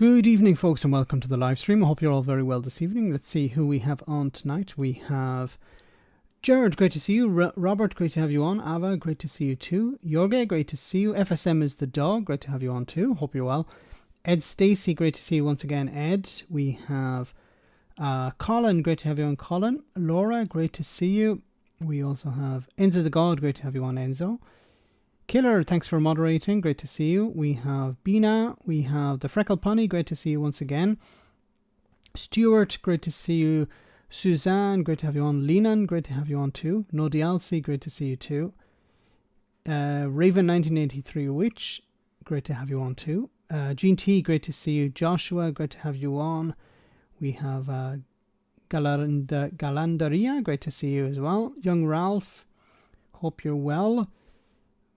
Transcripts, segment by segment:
Good evening, folks, and welcome to the live stream. I hope you're all very well this evening. Let's see who we have on tonight. We have Jared, great to see you. Robert, great to have you on. Ava, great to see you too. Jorge, great to see you. FSM is the dog, great to have you on too. Hope you're well. Ed Stacey, great to see you once again. Ed, we have Colin, great to have you on. Colin, Laura, great to see you. We also have Enzo the God, great to have you on. Enzo. Killer, thanks for moderating. Great to see you. We have Bina. We have the Freckle Pony. Great to see you once again. Stuart, great to see you. Suzanne, great to have you on. Lenan, great to have you on too. No DLC, great to see you too. Raven 1983 Witch, great to have you on too. Gene T, great to see you. Joshua, great to have you on. We have Galandaria, great to see you as well. Young Ralph, hope you're well.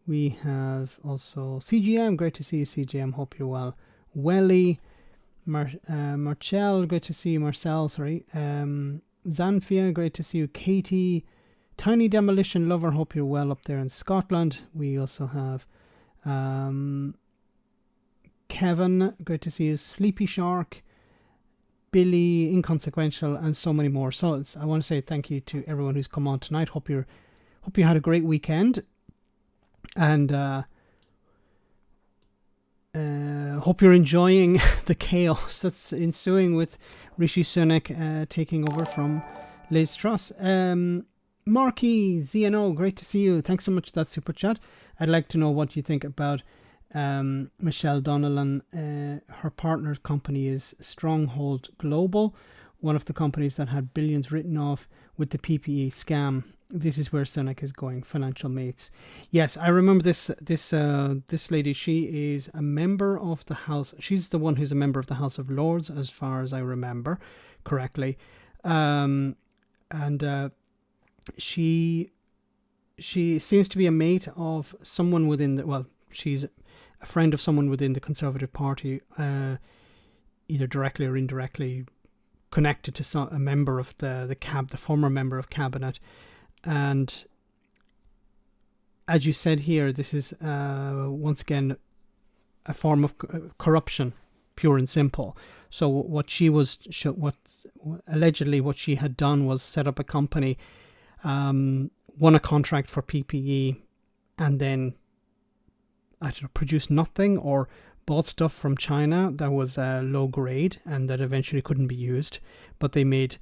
We have also CGM, great to see you, CGM, hope you're well. Welly, Marcel, great to see you, Marcel, sorry. Zanfia, great to see you. Katie, Tiny Demolition Lover, hope you're well up there in Scotland. We also have Kevin, great to see you. Sleepy Shark, Billy, Inconsequential, and so many more. So I want to say thank you to everyone who's come on tonight. Hope you had a great weekend. And hope you're enjoying the chaos that's ensuing with Rishi Sunak taking over from Liz Truss. Marky, ZNO, great to see you. Thanks so much for that super chat. I'd like to know what you think about Michelle Donnellan. Her partner company is Stronghold Global, one of the companies that had billions written off with the PPE scam. This is where Sunak is going, financial mates. Yes, I remember this lady. She is a member of the House. She's the one who's a member of the House of Lords, as far as I remember correctly. She seems to be a mate of someone within the, well, she's a friend of someone within the Conservative Party, either directly or indirectly connected to a member of the former member of cabinet. And as you said here, this is once again a form of corruption, pure and simple. So what she had done was set up a company, won a contract for PPE, and then produced nothing or bought stuff from China that was low grade and that eventually couldn't be used, but they made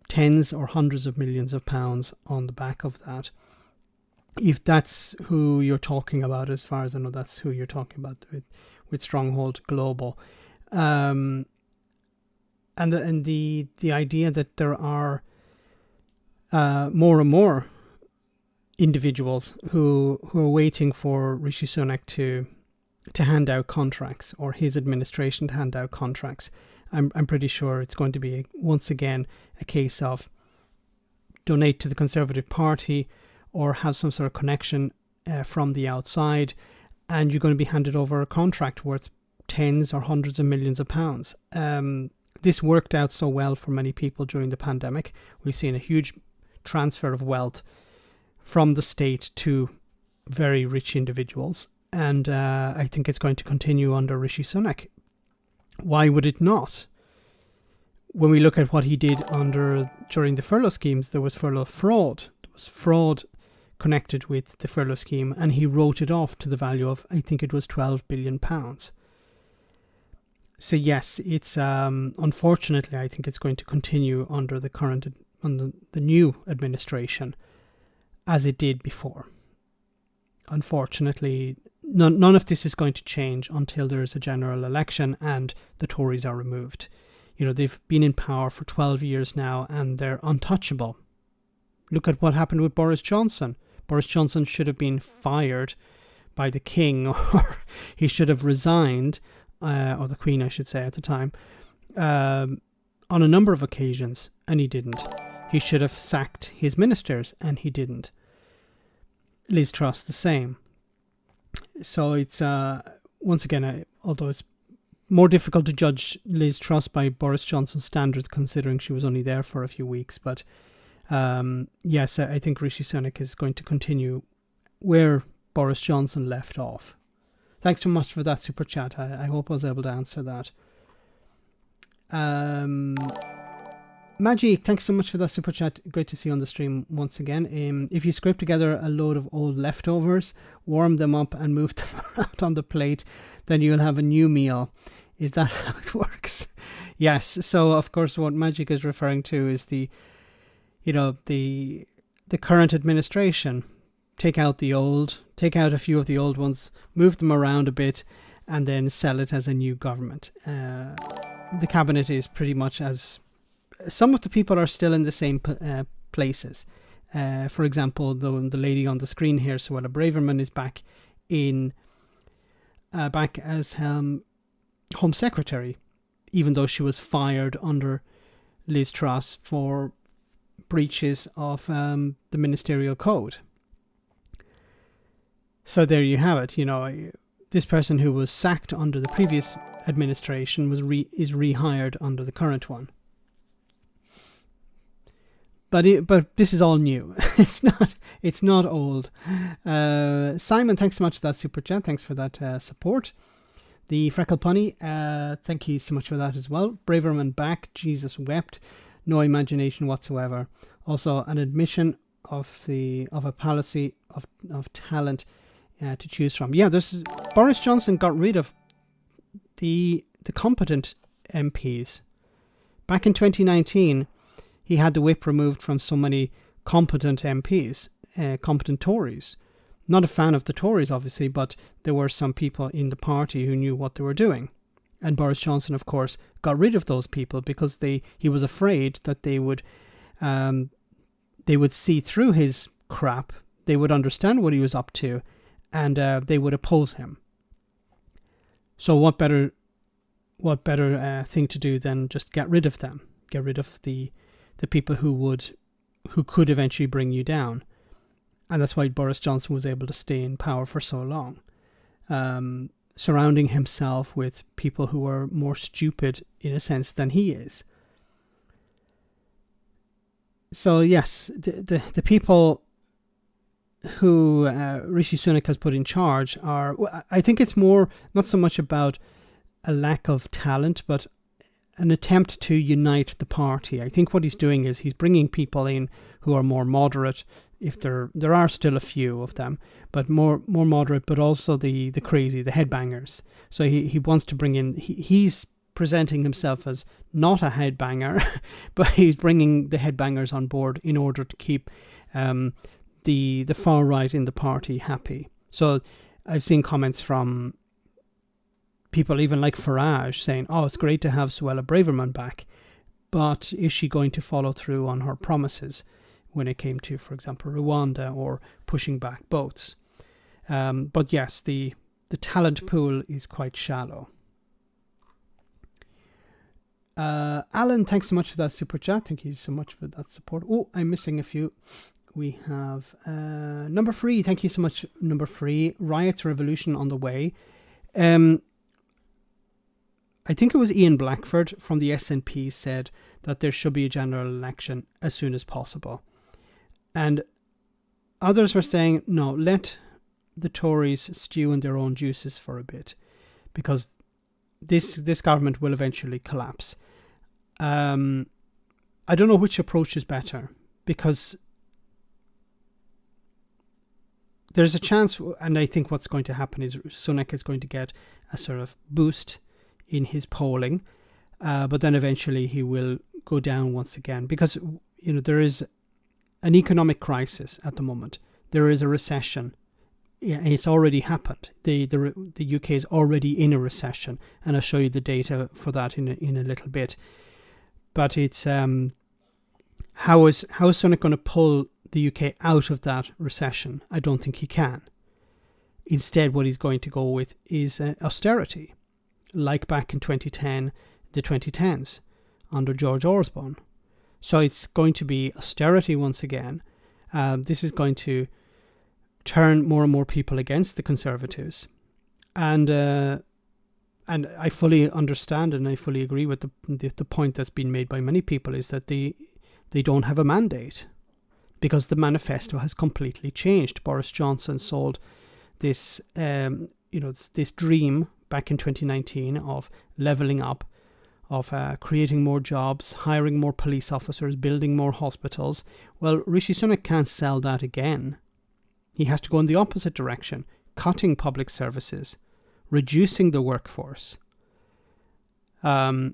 tens or hundreds of millions of pounds on the back of that. If that's who you're talking about, as far as I know, that's who you're talking about with Stronghold Global. And the idea that there are more and more individuals who are waiting for Rishi Sunak to hand out contracts, or his administration to hand out contracts. I'm pretty sure it's going to be once again a case of donate to the Conservative Party or have some sort of connection from the outside, and you're going to be handed over a contract worth tens or hundreds of millions of pounds. This worked out so well for many people during the pandemic. We've seen a huge transfer of wealth from the state to very rich individuals, and I think it's going to continue under Rishi Sunak. Why would it not? When we look at what he did during the furlough schemes, there was furlough fraud. There was fraud connected with the furlough scheme, and he wrote it off to the value of, I think it was £12 billion. So yes, it's unfortunately, I think it's going to continue under the new administration as it did before. Unfortunately, none of this is going to change until there is a general election and the Tories are removed. You know, they've been in power for 12 years now and they're untouchable. Look at what happened with Boris Johnson. Boris Johnson should have been fired by the King, or he should have resigned, or the Queen, I should say, at the time, on a number of occasions, and he didn't. He should have sacked his ministers, and he didn't. Liz Truss, the same. So it's, once again, although it's more difficult to judge Liz Truss by Boris Johnson's standards, considering she was only there for a few weeks, but yes, I think Rishi Sunak is going to continue where Boris Johnson left off. Thanks so much for that super chat. I hope I was able to answer that. Magic, thanks so much for that super chat. Great to see you on the stream once again. If you scrape together a load of old leftovers, warm them up and move them around on the plate, then you'll have a new meal. Is that how it works? Yes. So of course what Magic is referring to is the current administration. Take out a few of the old ones, move them around a bit, and then sell it as a new government. The cabinet is pretty much as... Some of the people are still in the same places. For example, the lady on the screen here, Suella Braverman, is back as Home Secretary, even though she was fired under Liz Truss for breaches of the ministerial code. So there you have it. This person who was sacked under the previous administration is rehired under the current one. But this is all new. It's not old. Simon, thanks so much for that super chat. Thanks for that support. The Freckle Punny, thank you so much for that as well. Braverman back. Jesus wept. No imagination whatsoever. Also an admission of a policy of talent to choose from. Yeah, Boris Johnson got rid of the competent MPs. Back in 2019, he had the whip removed from so many competent MPs, competent Tories. Not a fan of the Tories, obviously, but there were some people in the party who knew what they were doing. And Boris Johnson, of course, got rid of those people because he was afraid that they would see through his crap, they would understand what he was up to, and they would oppose him. So what better thing to do than just get rid of them, get rid of the people who could eventually bring you down. And that's why Boris Johnson was able to stay in power for so long, surrounding himself with people who are more stupid in a sense than he is. So yes, the people who Rishi Sunak has put in charge I think it's more not so much about a lack of talent, but an attempt to unite the party. I think what he's doing is he's bringing people in who are more moderate, if there are still a few of them, but more moderate, but also the crazy, the headbangers. So he wants to bring in, he's presenting himself as not a headbanger, but he's bringing the headbangers on board in order to keep the far right in the party happy. So I've seen comments from people even like Farage saying, oh, it's great to have Suella Braverman back, but is she going to follow through on her promises when it came to, for example, Rwanda or pushing back boats? But yes, the talent pool is quite shallow. Alan, thanks so much for that super chat. Thank you so much for that support. Oh, I'm missing a few. We have number 3. Thank you so much, number 3. Riots, revolution on the way. I think it was Ian Blackford from the SNP said that there should be a general election as soon as possible. And others were saying, no, let the Tories stew in their own juices for a bit, because this government will eventually collapse. I don't know which approach is better, because there's a chance, and I think what's going to happen is Sunak is going to get a sort of boost in his polling, but then eventually he will go down once again, because there is an economic crisis at the moment. There is a recession. It's already happened. The UK is already in a recession, and I'll show you the data for that in a little bit. But it's how is Sunak going to pull the UK out of that recession? I don't think he can. Instead, what he's going to go with is austerity, like back in 2010, the 2010s, under George Osborne. So it's going to be austerity once again. This is going to turn more and more people against the Conservatives. And I fully understand and I fully agree with the point that's been made by many people, is that they don't have a mandate, because the manifesto has completely changed. Boris Johnson sold this this dream back in 2019 of levelling up, creating more jobs, hiring more police officers, building more hospitals. Well, Rishi Sunak can't sell that again. He has to go in the opposite direction, cutting public services, reducing the workforce. There's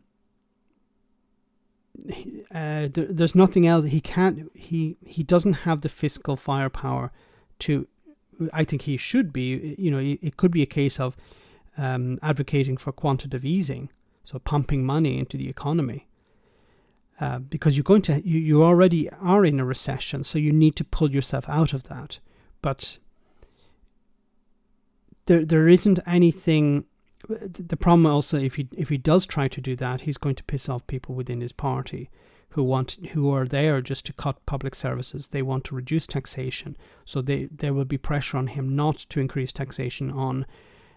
nothing else. He can't. He doesn't have the fiscal firepower to. I think he should be. It could be a case of advocating for quantitative easing, so pumping money into the economy. Because you already are in a recession, so you need to pull yourself out of that. But there isn't anything. The problem also, if he does try to do that, he's going to piss off people within his party who are there just to cut public services. They want to reduce taxation, so there will be pressure on him not to increase taxation on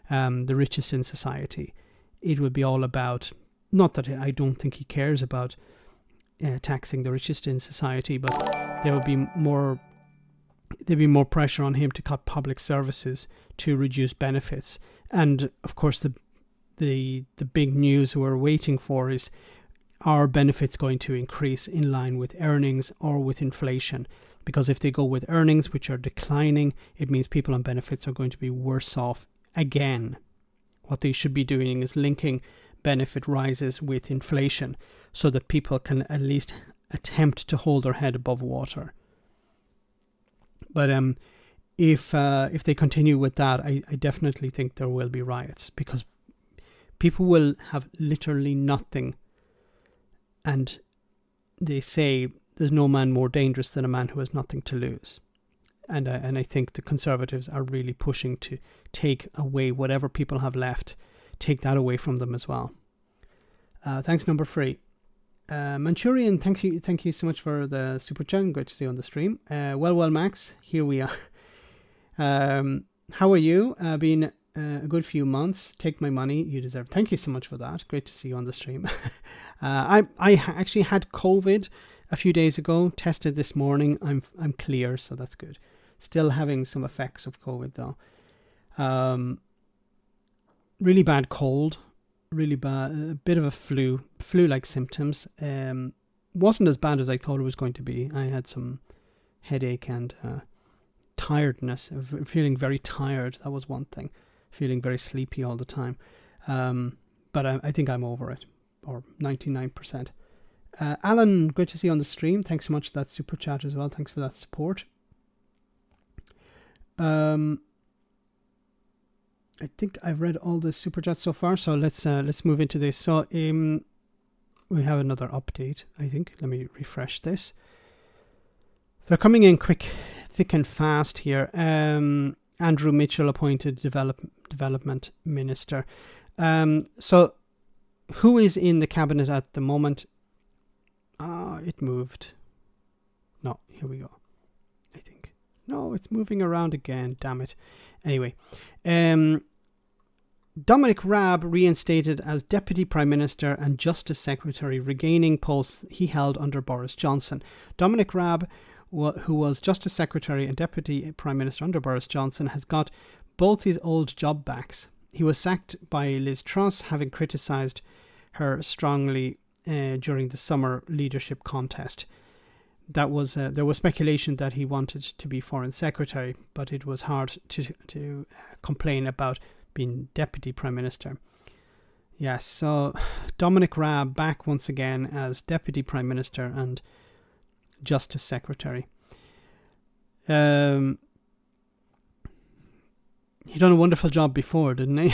the richest in society. It will be all about, not that I don't think he cares about taxing the richest in society, but there will be more pressure on him to cut public services to reduce benefits. And of course, the big news we're waiting for is, are benefits going to increase in line with earnings or with inflation? Because if they go with earnings, which are declining, it means people on benefits are going to be worse off again. What they should be doing is linking benefit rises with inflation so that people can at least attempt to hold their head above water. But if they continue with that, I definitely think there will be riots, because people will have literally nothing. And they say there's no man more dangerous than a man who has nothing to lose. And I think the Conservatives are really pushing to take away whatever people have left, take that away from them as well. Thanks, number 3. Manchurian, thank you so much for the super chat. Great to see you on the stream. Well, Max, here we are. How are you? Been a good few months. Take my money, you deserve. Thank you so much for that. Great to see you on the stream. I actually had COVID a few days ago. Tested this morning. I'm clear, so that's good. Still having some effects of COVID though. Really bad cold. Really bad. A bit of a flu-like symptoms. Wasn't as bad as I thought it was going to be. I had some headache and tiredness. Feeling very tired. That was one thing. Feeling very sleepy all the time. But I think I'm over it, or 99%. Alan, great to see you on the stream. Thanks so much for that super chat as well. Thanks for that support. I think I've read all the super chats so far, so let's move into this. So we have another update, I think. Let me refresh this. They're coming in quick, thick and fast here. Andrew Mitchell appointed development minister. So who is in the cabinet at the moment? It moved. No, here we go. I think. No, it's moving around again. Damn it. Anyway, Dominic Raab reinstated as Deputy Prime Minister and Justice Secretary, regaining posts he held under Boris Johnson. Dominic Raab, who was Justice Secretary and Deputy Prime Minister under Boris Johnson, has got both his old job backs. He was sacked by Liz Truss, having criticised her strongly during the summer leadership contest. There was speculation that he wanted to be Foreign Secretary, but it was hard to complain about being Deputy Prime Minister. Yes, so Dominic Raab back once again as Deputy Prime Minister and Justice Secretary. He done a wonderful job before, didn't he?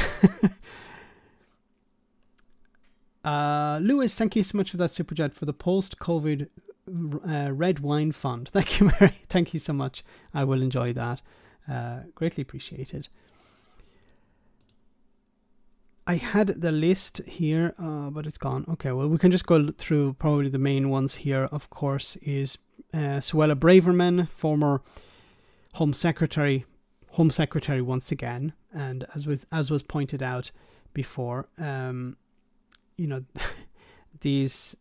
Lewis, thank you so much for that super chat for the post-COVID red wine fund. Thank you, Mary. Thank you so much. I will enjoy that. Greatly appreciated. I had the list here, but it's gone. Okay, well, we can just go through probably the main ones here. Of course, is Suella Braverman, former Home Secretary once again, and as was pointed out before, these.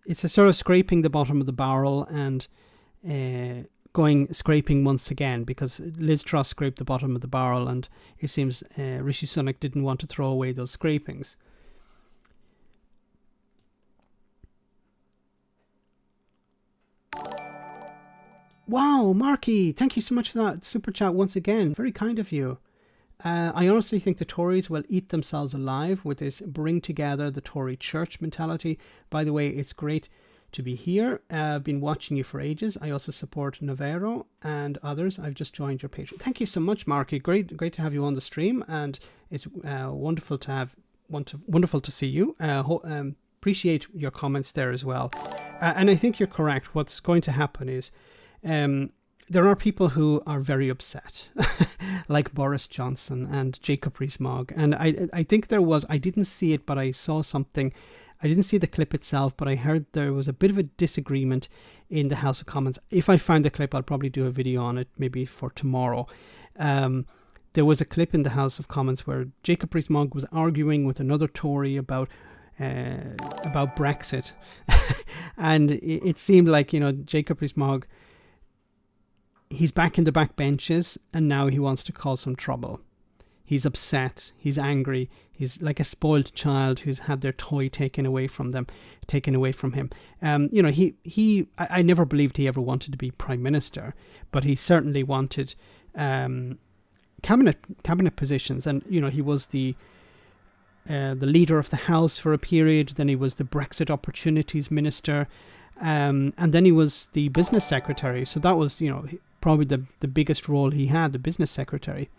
It's a sort of scraping the bottom of the barrel and scraping once again, because Liz Truss scraped the bottom of the barrel, and it seems Rishi Sunak didn't want to throw away those scrapings. Wow, Marky, thank you so much for that super chat once again. Very kind of you. I honestly think the Tories will eat themselves alive with this bring together the Tory church mentality. By the way, it's great to be here. I've been watching you for ages. I also support Navarro and others. I've just joined your page. Thank you so much, Marky. Great to have you on the stream, and it's wonderful to see you. Appreciate your comments there as well. And I think you're correct. What's going to happen is there are people who are very upset, like Boris Johnson and Jacob Rees-Mogg. And I think I didn't see it, but I saw something. I didn't see the clip itself, but I heard there was a bit of a disagreement in the House of Commons. If I find the clip, I'll probably do a video on it, maybe for tomorrow. There was a clip in the House of Commons where Jacob Rees-Mogg was arguing with another Tory about Brexit. And it seemed like, Jacob Rees-Mogg, he's back in the back benches, and now he wants to cause some trouble. He's upset. He's angry. He's like a spoiled child who's had their toy taken away from him. I never believed he ever wanted to be prime minister, but he certainly wanted cabinet positions. And he was the leader of the House for a period. Then he was the Brexit Opportunities Minister, and then he was the business secretary. So that was probably the biggest role he had, the business secretary.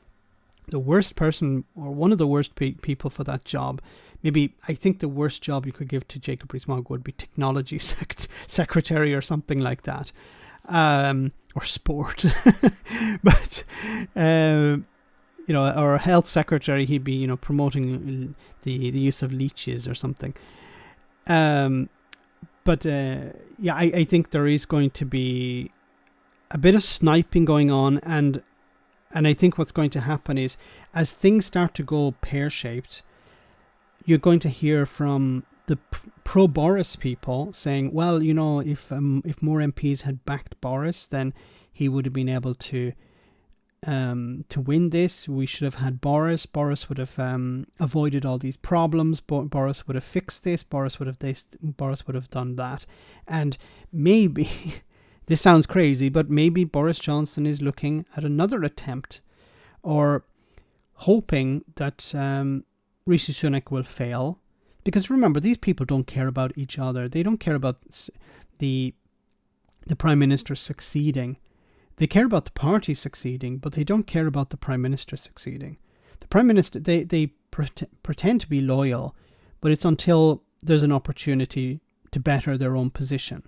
The worst person, or one of the worst people for that job, maybe I think the worst job you could give to Jacob Rees-Mogg would be technology secretary or something like that, or sport. But or health secretary, he'd be promoting the use of leeches or something. I think there is going to be a bit of sniping going on, and I think what's going to happen is, as things start to go pear-shaped, you're going to hear from the pro-Boris people saying, well, if more MPs had backed Boris, then he would have been able to win this. We should have had Boris. Boris would have avoided all these problems. Boris would have fixed this. Boris would have done that. And maybe... This sounds crazy, but maybe Boris Johnson is looking at another attempt, or hoping that Rishi Sunak will fail. Because remember, these people don't care about each other. They don't care about the Prime Minister succeeding. They care about the party succeeding, but they don't care about the Prime Minister succeeding. The Prime Minister, they pretend to be loyal, but it's until there's an opportunity to better their own position.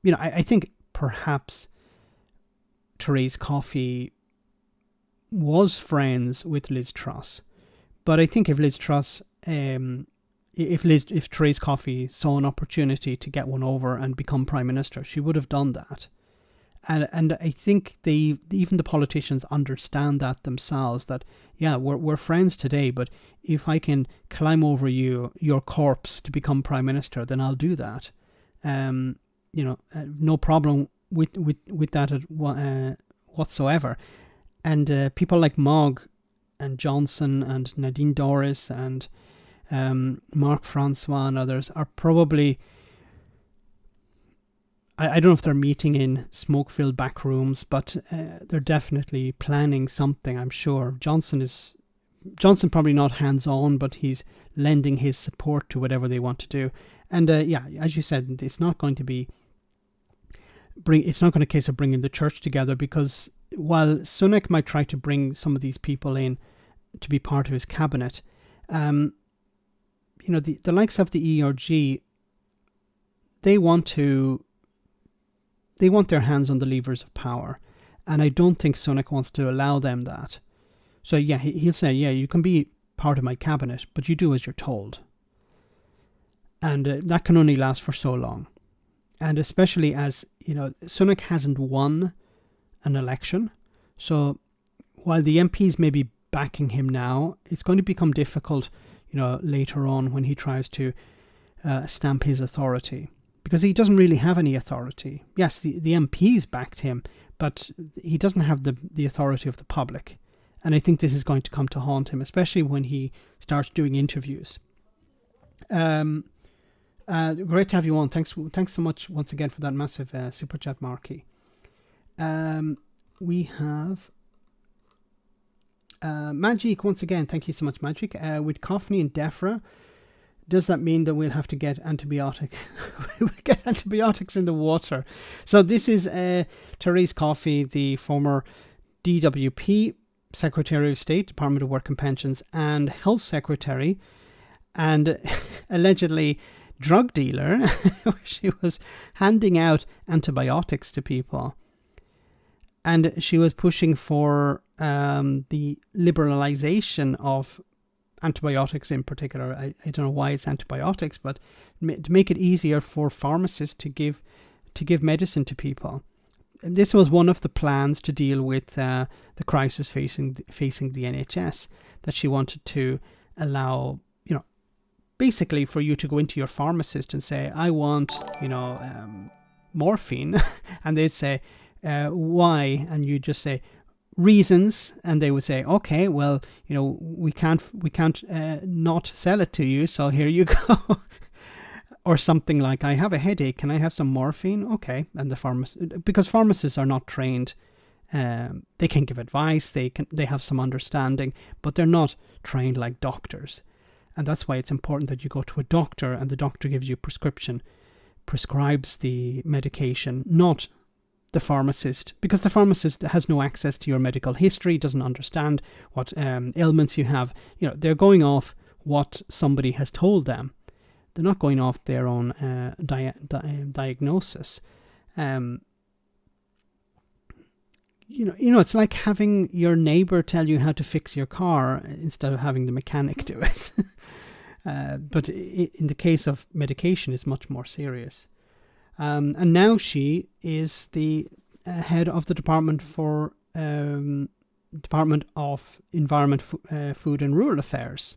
I think perhaps Therese Coffey was friends with Liz Truss, but I think if Therese Coffey saw an opportunity to get one over and become prime minister, she would have done that. And I think even the politicians understand that themselves, that we're friends today, but if I can climb over your corpse to become prime minister, then I'll do that. No problem with that whatsoever. And people like Mogg and Johnson and Nadine Dorris and Mark Francois and others are probably, I don't know if they're meeting in smoke-filled back rooms, but they're definitely planning something, I'm sure. Johnson probably not hands-on, but he's lending his support to whatever they want to do. And as you said, it's not going to be a case of bringing the church together, because while Sunak might try to bring some of these people in to be part of his cabinet, the likes of the ERG, they want their hands on the levers of power, and I don't think Sunak wants to allow them that. So he'll say, you can be part of my cabinet, but you do as you're told. And that can only last for so long. And especially as, Sunak hasn't won an election. So while the MPs may be backing him now, it's going to become difficult, later on when he tries to stamp his authority. Because he doesn't really have any authority. Yes, the MPs backed him, but he doesn't have the authority of the public. And I think this is going to come to haunt him, especially when he starts doing interviews. Great to have you on. Thanks so much once again for that massive super chat, Marky. We have Magic once again. Thank you so much, Magic. With Coffee and DEFRA, does that mean that we'll have to get antibiotics? We'll get antibiotics in the water. So this is Therese Coffey, the former DWP Secretary of State, Department of Work and Pensions, and Health Secretary, and allegedly drug dealer. She was handing out antibiotics to people, and she was pushing for the liberalization of antibiotics in particular. I don't know why it's antibiotics, but to make it easier for pharmacists to give medicine to people. And this was one of the plans to deal with the crisis facing the NHS, that she wanted to allow, basically for you to go into your pharmacist and say, I want, morphine, and they'd say, why? And you just say reasons, and they would say, okay, well, we can't not sell it to you, so here you go. Or something like, I have a headache, can I have some morphine? Okay. And the pharmacist, because pharmacists are not trained, they can give advice, they have some understanding, but they're not trained like doctors. And that's why it's important that you go to a doctor, and the doctor gives you a prescription, prescribes the medication, not the pharmacist, because the pharmacist has no access to your medical history, doesn't understand what ailments you have. They're going off what somebody has told them. They're not going off their own diagnosis. It's like having your neighbor tell you how to fix your car instead of having the mechanic do it. But in the case of medication, it's much more serious. And now she is the head of the Department of Environment, Food and Rural Affairs.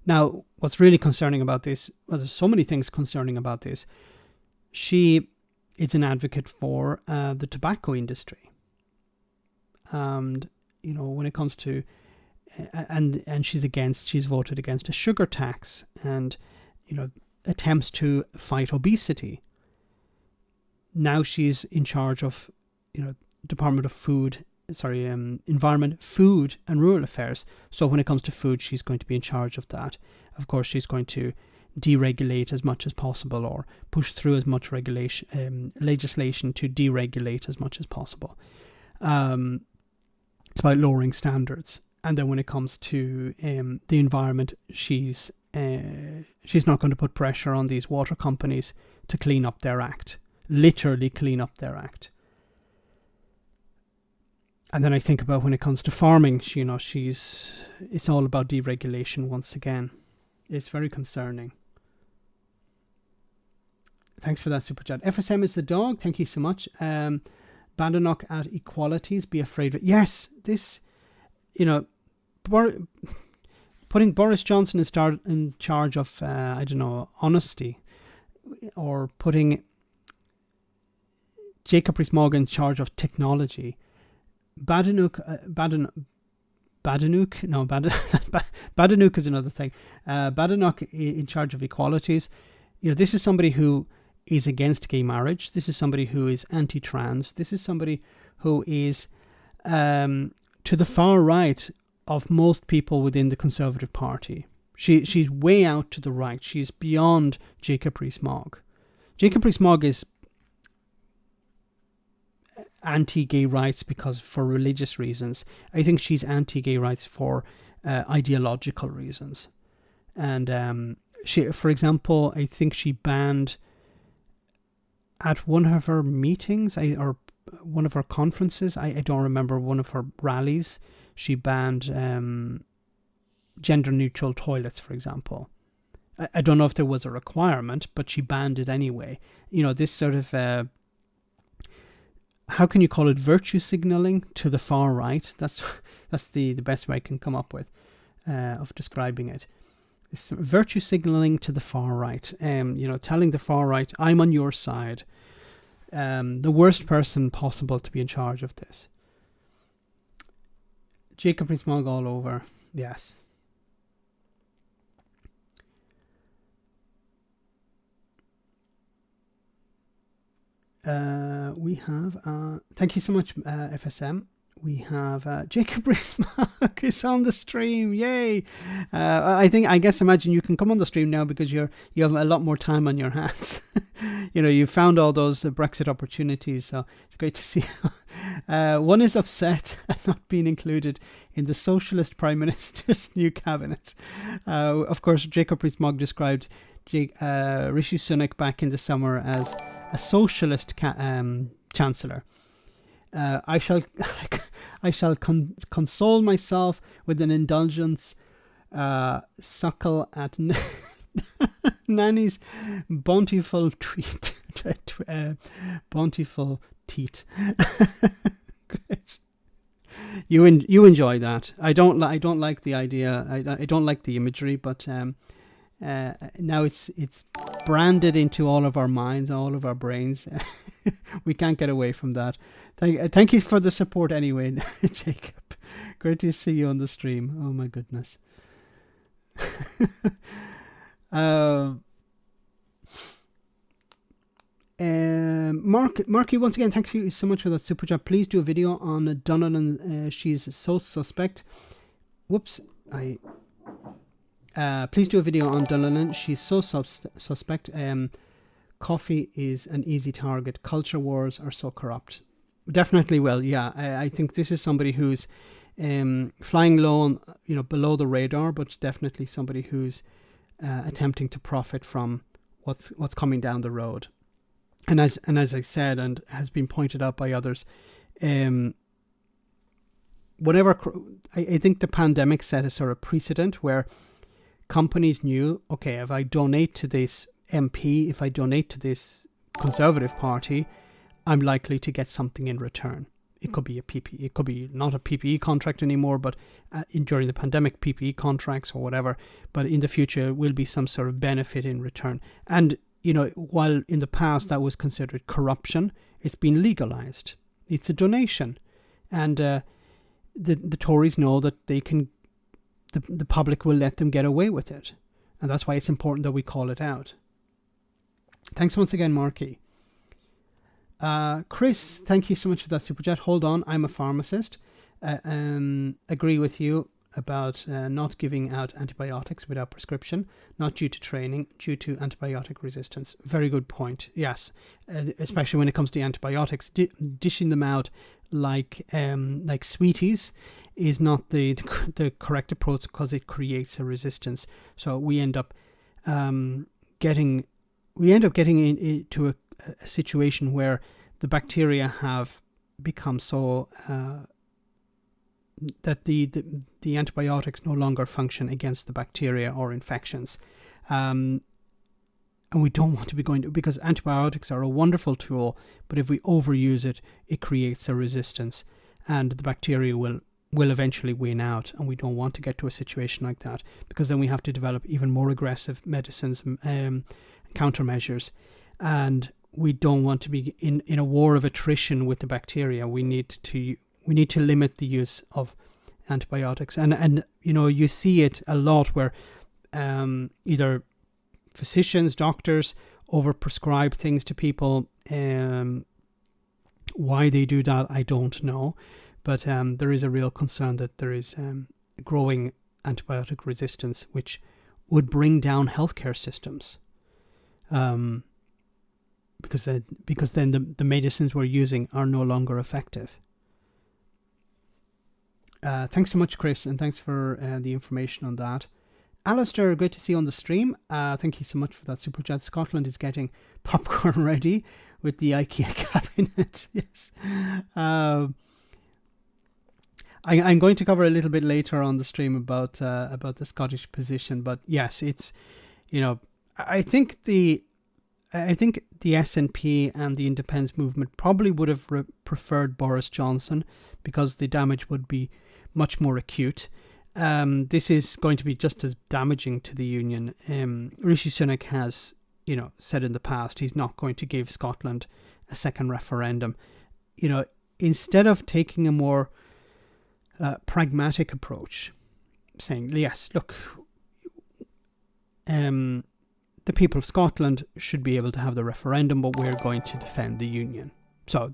Now, what's really concerning about this, well, there's so many things concerning about this. She is an advocate for the tobacco industry. And, when it comes to, and she's voted against a sugar tax, and, attempts to fight obesity. Now she's in charge of, Department of Environment, Food and Rural Affairs. So when it comes to food, she's going to be in charge of that. Of course, she's going to deregulate as much as possible, or push through as much legislation to deregulate as much as possible. It's about lowering standards. And then when it comes to the environment, she's not going to put pressure on these water companies to clean up their act. Literally clean up their act. And then I think about when it comes to farming, it's all about deregulation once again. It's very concerning. Thanks for that super chat. FSM is the dog. Thank you so much. Badenoch at equalities. Be afraid of it. Yes, this, putting Boris Johnson in charge of, honesty, or putting Jacob Rees-Mogg in charge of technology. Badenoch is another thing. Badenoch in charge of equalities. This is somebody who is against gay marriage. This is somebody who is anti-trans. This is somebody who is to the far right of most people within the Conservative Party. She's way out to the right. She's beyond Jacob Rees-Mogg. Jacob Rees-Mogg is anti-gay rights because for religious reasons. I think she's anti-gay rights for ideological reasons. And she, for example, I think she banned at one of her meetings or one of her conferences, I don't remember, one of her rallies, she banned gender-neutral toilets, for example. I don't know if there was a requirement, but she banned it anyway. This sort of how can you call it, virtue signaling to the far right? That's the best way I can come up with of describing it. It's virtue signaling to the far right. Telling the far right, I'm on your side. The worst person possible to be in charge of this. Jacob Rees-Mogg all over. Yes. We have, thank you so much, FSM. We have Jacob Rees-Mogg is on the stream. Yay! I imagine you can come on the stream now because you have a lot more time on your hands. You found all those Brexit opportunities, so it's great to see. One is upset at not being included in the Socialist Prime Minister's new cabinet. Of course, Jacob Rees-Mogg described Rishi Sunak back in the summer as a socialist chancellor. I shall console myself with an indulgence, suckle at Nanny's bountiful bountiful teat. Great. You enjoy that. I don't like the idea. I don't like the imagery, but now it's branded into all of our minds, all of our brains. We can't get away from that. Thank you for the support anyway, Jacob. Great to see you on the stream. Oh my goodness. Marky, once again, thank you so much for that super chat. Please do a video on Donnellan. She's so suspect. Whoops, please do a video on Donnellan. She's so suspect. Coffee is an easy target. Culture wars are so corrupt. Definitely will. Yeah, I think this is somebody who's flying low on, below the radar, but definitely somebody who's attempting to profit from what's coming down the road. And as I said, and has been pointed out by others, I think the pandemic set a sort of precedent where companies knew, okay, if I donate to this MP, if I donate to this Conservative Party, I'm likely to get something in return. It could be a PPE, it could be not a PPE contract anymore, but during the pandemic, PPE contracts or whatever. But in the future, will be some sort of benefit in return. And while in the past that was considered corruption, it's been legalized. It's a donation, and the Tories know that they can. The public will let them get away with it, and that's why it's important that we call it out. Thanks once again, Marky. Chris, thank you so much for that super chat. Hold on, I'm a pharmacist. Agree with you about not giving out antibiotics without prescription, not due to training, due to antibiotic resistance. Very good point. Yes, especially when it comes to antibiotics, dishing them out like sweeties is not the correct approach because it creates a resistance. So we end up getting into a situation where the bacteria have become so that the antibiotics no longer function against the bacteria or infections, and we don't want to be going to, because antibiotics are a wonderful tool, but if we overuse it, it creates a resistance, and the bacteria will eventually win out, and we don't want to get to a situation like that, because then we have to develop even more aggressive medicines, countermeasures, and we don't want to be in a war of attrition with the bacteria. We need to limit the use of antibiotics, and you see it a lot where either physicians, doctors overprescribe things to people. Why they do that, I don't know, but there is a real concern that there is growing antibiotic resistance, which would bring down healthcare systems. Because then the medicines we're using are no longer effective. Thanks so much, Chris, and thanks for the information on that. Alistair, great to see you on the stream. Thank you so much for that super chat. Scotland is getting popcorn ready with the IKEA cabinet. Yes. I'm going to cover a little bit later on the stream about the Scottish position, but yes, it's I think the SNP and the independence movement probably would have preferred Boris Johnson because the damage would be much more acute. This is going to be just as damaging to the union. Rishi Sunak has, said in the past he's not going to give Scotland a second referendum. Instead of taking a more pragmatic approach, saying, yes, look, the people of Scotland should be able to have the referendum, but we're going to defend the union. So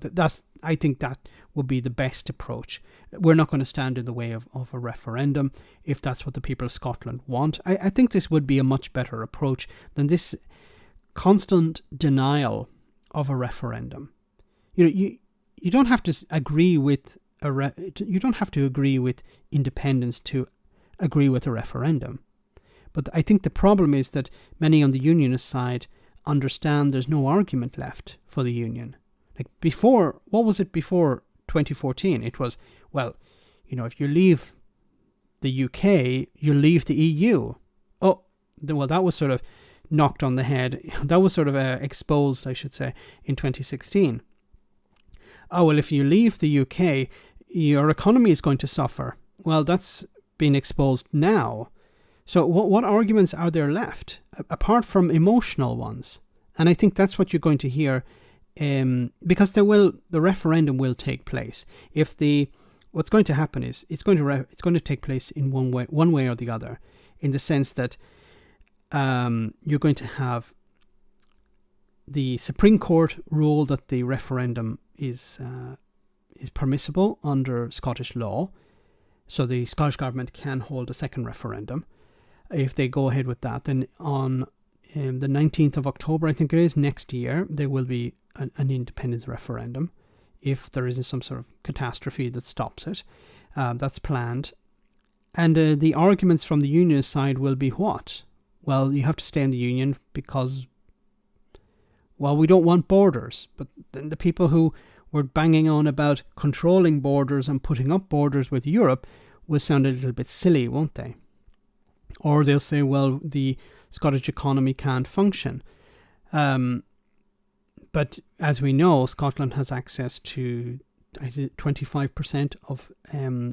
I think that would be the best approach. We're not going to stand in the way of a referendum if that's what the people of Scotland want. I think this would be a much better approach than this constant denial of a referendum. You don't have to agree with you don't have to agree with independence to agree with a referendum. But I think the problem is that many on the unionist side understand there's no argument left for the union. Like before, what was it before 2014? It was, well, if you leave the UK, you leave the EU. Oh, well, that was sort of knocked on the head. That was sort of exposed, I should say, in 2016. Oh, well, if you leave the UK, your economy is going to suffer. Well, that's been exposed now. So what arguments are there left, apart from emotional ones? And I think that's what you're going to hear, because the referendum will take place. What's going to happen is it's going to take place in one way or the other, in the sense that you're going to have the Supreme Court rule that the referendum is permissible under Scottish law, so the Scottish government can hold a second referendum. If they go ahead with that, then on the 19th of October, I think it is, next year, there will be an independence referendum if there isn't some sort of catastrophe that stops it. That's planned. And the arguments from the unionist side will be what? Well, you have to stay in the union because, well, we don't want borders. But then the people who were banging on about controlling borders and putting up borders with Europe will sound a little bit silly, won't they? Or they'll say, well, the Scottish economy can't function. But as we know, Scotland has access to 25% of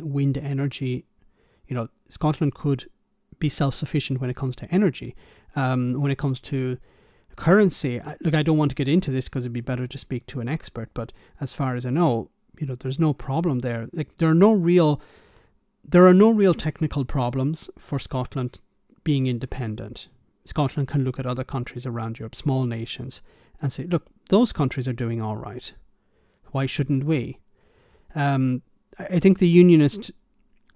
wind energy. Scotland could be self-sufficient when it comes to energy. When it comes to currency, look, I don't want to get into this because it'd be better to speak to an expert. But as far as I know, there's no problem there. Like there are no real technical problems for Scotland being independent. Scotland can look at other countries around Europe, small nations, and say, look, those countries are doing all right. Why shouldn't we? I think the unionist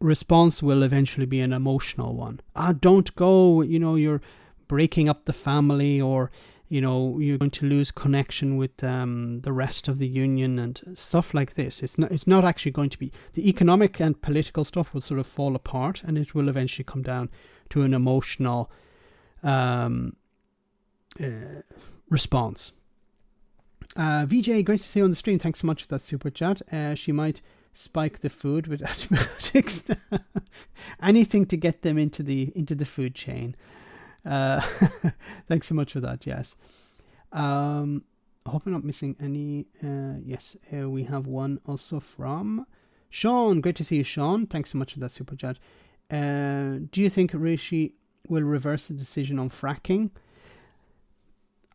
response will eventually be an emotional one. Don't go, you're breaking up the family, or, you're going to lose connection with the rest of the union and stuff like this. It's not actually going to be. The economic and political stuff will sort of fall apart, and it will eventually come down to an emotional response. VJ, great to see you on the stream. Thanks so much for that super chat. She might spike the food with antibiotics. Anything to get them into the food chain. Thanks so much for that. Yes. I hope I'm not missing any. Yes, we have one also from Sean. Great to see you, Sean. Thanks so much for that super chat. Do you think Rishi will reverse the decision on fracking?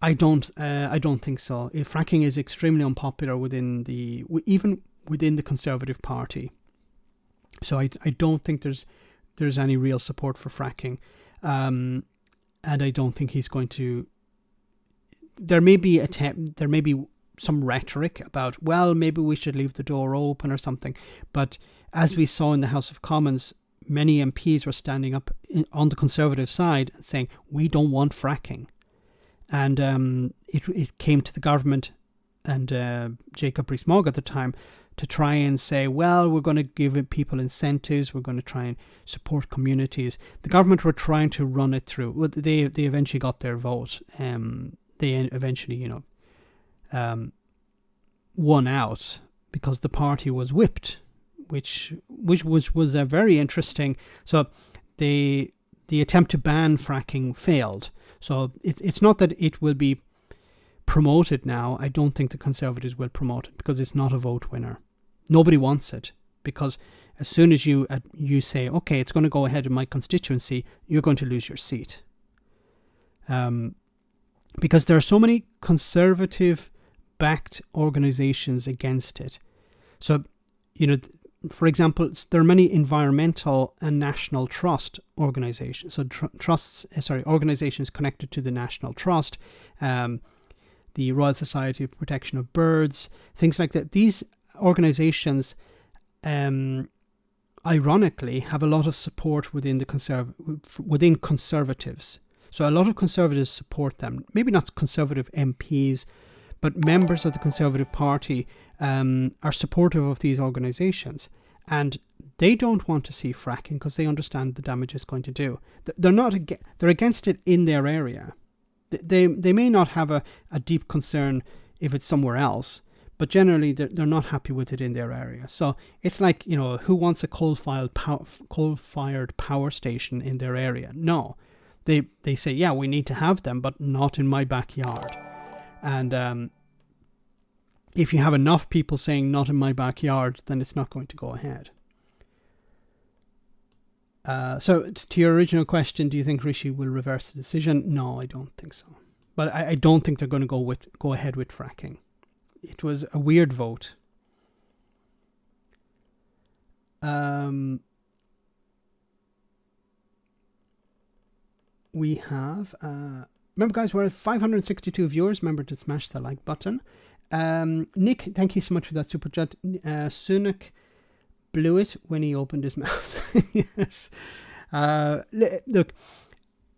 I don't think so. If fracking is extremely unpopular even within the Conservative Party, so I don't think there's any real support for fracking, and I don't think he's going to. There may be some rhetoric about, well, maybe we should leave the door open or something, but as we saw in the House of Commons, many MPs were standing up on the Conservative side and saying, we don't want fracking. And it came to the government and Jacob Rees-Mogg at the time to try and say, well, we're going to give people incentives, we're going to try and support communities. The government were trying to run it through. Well, they eventually got their vote. They eventually, won out because the party was whipped, which was a very interesting. So the attempt to ban fracking failed. So it's not that it will be promoted now. I don't think the Conservatives will promote it because it's not a vote winner. Nobody wants it, because as soon as you say, okay, it's going to go ahead in my constituency, you're going to lose your seat. Because there are so many Conservative-backed organisations against it. So, for example, there are many environmental and national trust organizations. So organizations connected to the National Trust, the Royal Society of Protection of Birds, things like that. These organizations, ironically, have a lot of support within conservatives. So a lot of conservatives support them. Maybe not conservative MPs, but members of the Conservative Party are supportive of these organizations, and they don't want to see fracking because they understand the damage it's going to do. They're against it in their area. They may not have a deep concern if it's somewhere else, but generally they're not happy with it in their area. So it's like, who wants a coal-fired power station in their area? No. They say, yeah, we need to have them, but not in my backyard. And if you have enough people saying not in my backyard, then it's not going to go ahead. So to your original question, do you think Rishi will reverse the decision? No, I don't think so. But I don't think they're going to go ahead with fracking. It was a weird vote. We have, remember guys, we're at 562 viewers. Remember to smash the like button. Nick, thank you so much for that super chat. Sunak blew it when he opened his mouth. Yes. Look,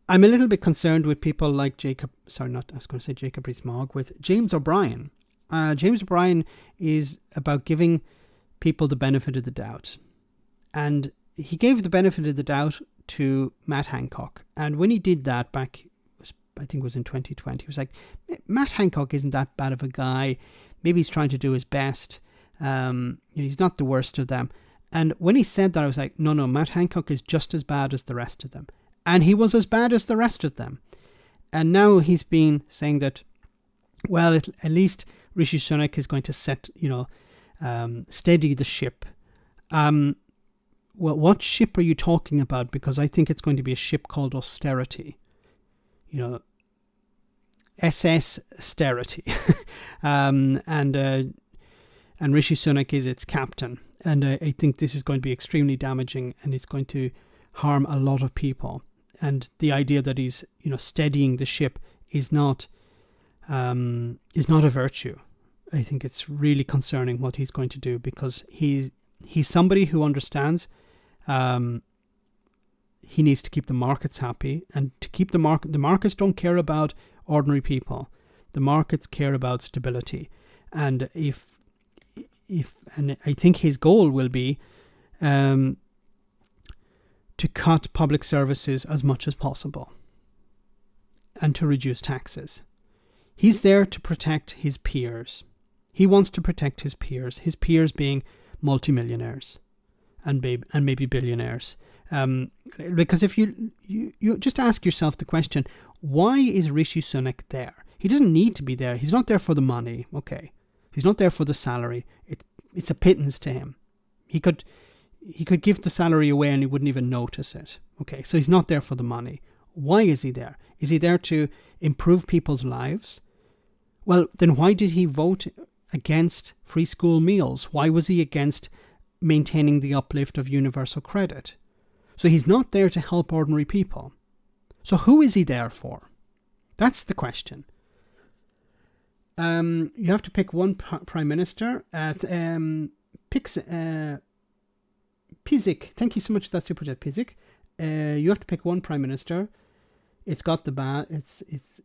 I'm a little bit concerned with people like Jacob Rees-Mogg, with James O'Brien. James O'Brien is about giving people the benefit of the doubt. And he gave the benefit of the doubt to Matt Hancock. And when he did that back, I think it was in 2020, he was like, Matt Hancock isn't that bad of a guy. Maybe he's trying to do his best. He's not the worst of them. And when he said that, I was like, no, Matt Hancock is just as bad as the rest of them. And he was as bad as the rest of them. And now he's been saying that, well, at least Rishi Sunak is going to steady the ship. Well, what ship are you talking about? Because I think it's going to be a ship called austerity. SS austerity. And Rishi Sunak is its captain. And I think this is going to be extremely damaging, and it's going to harm a lot of people. And the idea that he's, steadying the ship is not a virtue. I think it's really concerning what he's going to do, because he's somebody who understands he needs to keep the markets happy, and to keep the markets don't care about ordinary people. The markets care about stability. And and I think his goal will be to cut public services as much as possible and to reduce taxes. He's there to protect his peers. He wants to protect his peers being multimillionaires and maybe billionaires. Because if you just ask yourself the question, why is Rishi Sunak there? He doesn't need to be there. He's not there for the money. Okay. He's not there for the salary. It's a pittance to him. He could give the salary away and he wouldn't even notice it. Okay, so he's not there for the money. Why is he there? Is he there to improve people's lives? Well, then why did he vote against free school meals? Why was he against maintaining the uplift of universal credit? So he's not there to help ordinary people. So who is he there for? That's the question. You have to pick one prime minister. Pizik, thank you so much for that super chat, Pizik. You have to pick one prime minister. It's got the bad. It's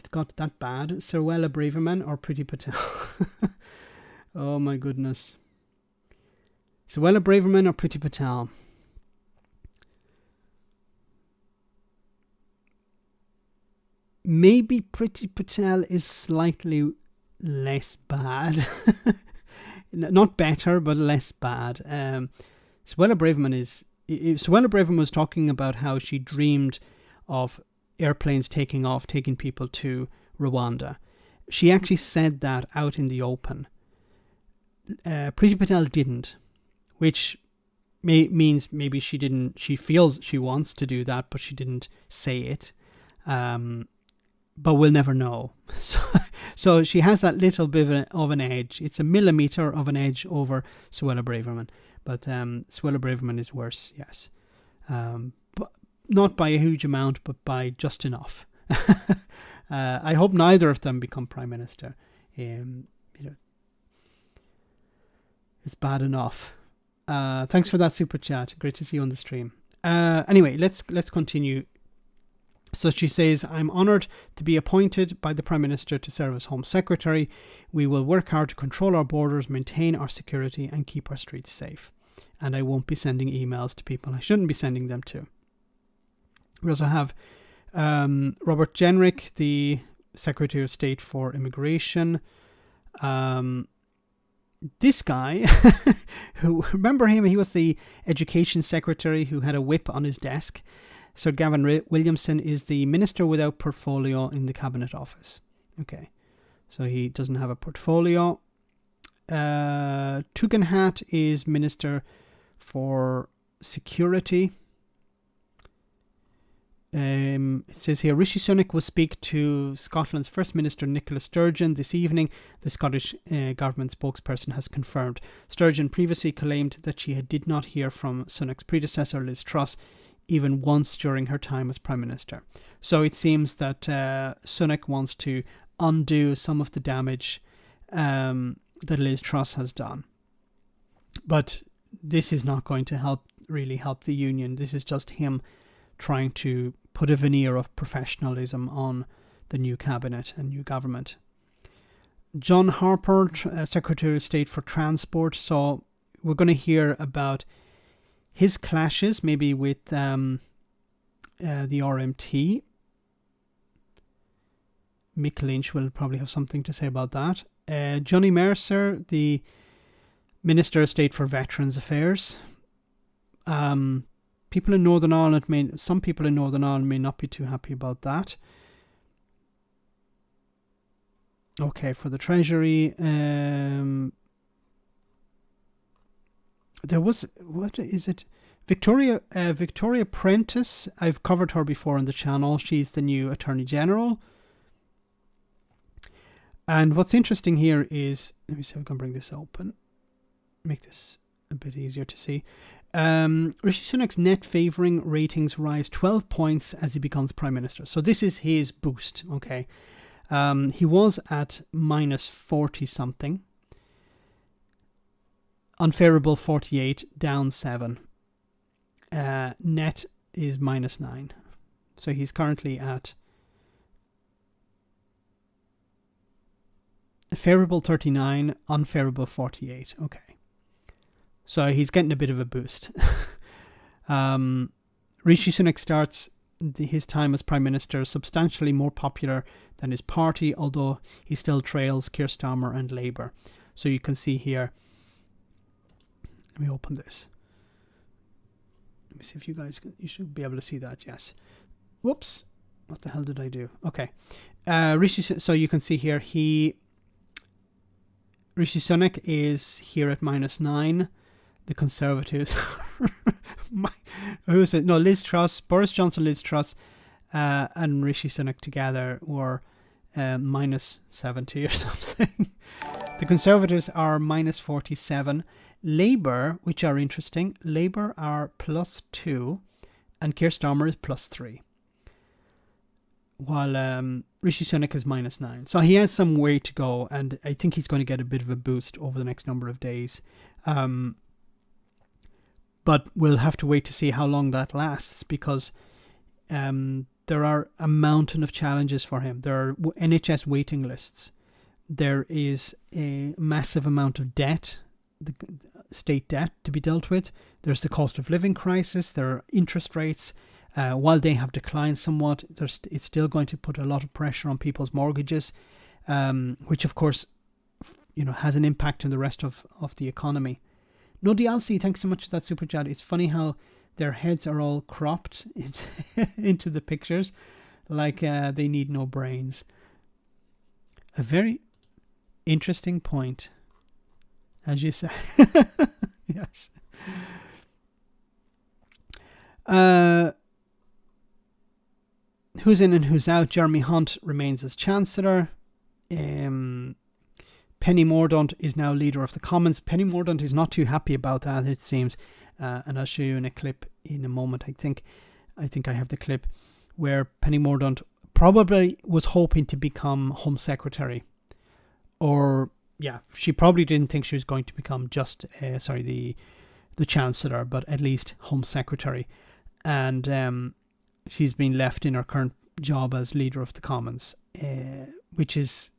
got that bad. Suella Braverman or Priti Patel. Oh my goodness. Suella Braverman or Priti Patel. Maybe Priti Patel is slightly less bad. Not better, but less bad. Suella Braverman was talking about how she dreamed of airplanes taking off, taking people to Rwanda. She actually said that out in the open. Priti Patel didn't, which means maybe she feels she wants to do that, but she didn't say it. But we'll never know. So she has that little bit of an edge. It's a millimeter of an edge over Suella Braverman. But Suella Braverman is worse, yes. But not by a huge amount, but by just enough. I hope neither of them become Prime Minister. It's bad enough. Thanks for that super chat. Great to see you on the stream. Anyway, let's continue. So she says, I'm honoured to be appointed by the Prime Minister to serve as Home Secretary. We will work hard to control our borders, maintain our security and keep our streets safe. And I won't be sending emails to people I shouldn't be sending them to. We also have Robert Jenrick, the Secretary of State for Immigration. This guy, who, remember him? He was the Education Secretary who had a whip on his desk. Sir Gavin Williamson is the Minister without portfolio in the Cabinet Office. Okay, so he doesn't have a portfolio. Tugendhat is Minister for Security. It says here, Rishi Sunak will speak to Scotland's First Minister Nicola Sturgeon this evening, the Scottish government spokesperson has confirmed. Sturgeon previously claimed that she did not hear from Sunak's predecessor Liz Truss even once during her time as Prime Minister. So it seems that Sunak wants to undo some of the damage that Liz Truss has done. But this is not going to really help the union. This is just him trying to put a veneer of professionalism on the new cabinet and new government. John Harper, Secretary of State for Transport. So we're going to hear about his clashes, maybe with the RMT. Mick Lynch will probably have something to say about that. Johnny Mercer, the Minister of State for Veterans Affairs. Some people in Northern Ireland may not be too happy about that. Okay, for the Treasury, there was, what is it? Victoria Prentice. I've covered her before on the channel. She's the new Attorney General. And what's interesting here is, let me see if I can bring this open, make this a bit easier to see. Rishi Sunak's net favouring ratings rise 12 points as he becomes Prime Minister. So this is his boost, okay? He was at minus 40 something. Unfavourable 48, down 7. Net is minus 9. So he's currently at favourable 39, unfavourable 48. Okay. So he's getting a bit of a boost. Rishi Sunak starts his time as Prime Minister substantially more popular than his party, although he still trails Keir Starmer and Labour. So you can see here. Let me open this. Let me see if you should be able to see that, yes. Whoops. What the hell did I do? Okay. So you can see here, Rishi Sunak is here at minus 9. The Conservatives, who is it? No, Liz Truss, Boris Johnson, Liz Truss, and Rishi Sunak together were minus 70 or something. The Conservatives are minus 47. Labour, which are interesting, Labour are plus 2, and Keir Starmer is plus 3. While Rishi Sunak is minus 9. So he has some way to go, and I think he's going to get a bit of a boost over the next number of days. But we'll have to wait to see how long that lasts, because there are a mountain of challenges for him. There are NHS waiting lists. There is a massive amount of debt, the state debt to be dealt with. There's the cost of living crisis. There are interest rates. While they have declined somewhat, it's still going to put a lot of pressure on people's mortgages, which of course, has an impact on the rest of the economy. No DLC, thanks so much for that super chat. It's funny how their heads are all cropped into the pictures, like they need no brains. A very interesting point, as you say. Yes. Who's in and who's out? Jeremy Hunt remains as Chancellor. Penny Penny Mordaunt is now leader of the Commons. Penny Mordaunt is not too happy about that, it seems. And I'll show you in a clip in a moment. I think I have the clip where Penny Mordaunt probably was hoping to become Home Secretary. Or, yeah, she probably didn't think she was going to become the Chancellor, but at least Home Secretary. And she's been left in her current job as leader of the Commons, which is,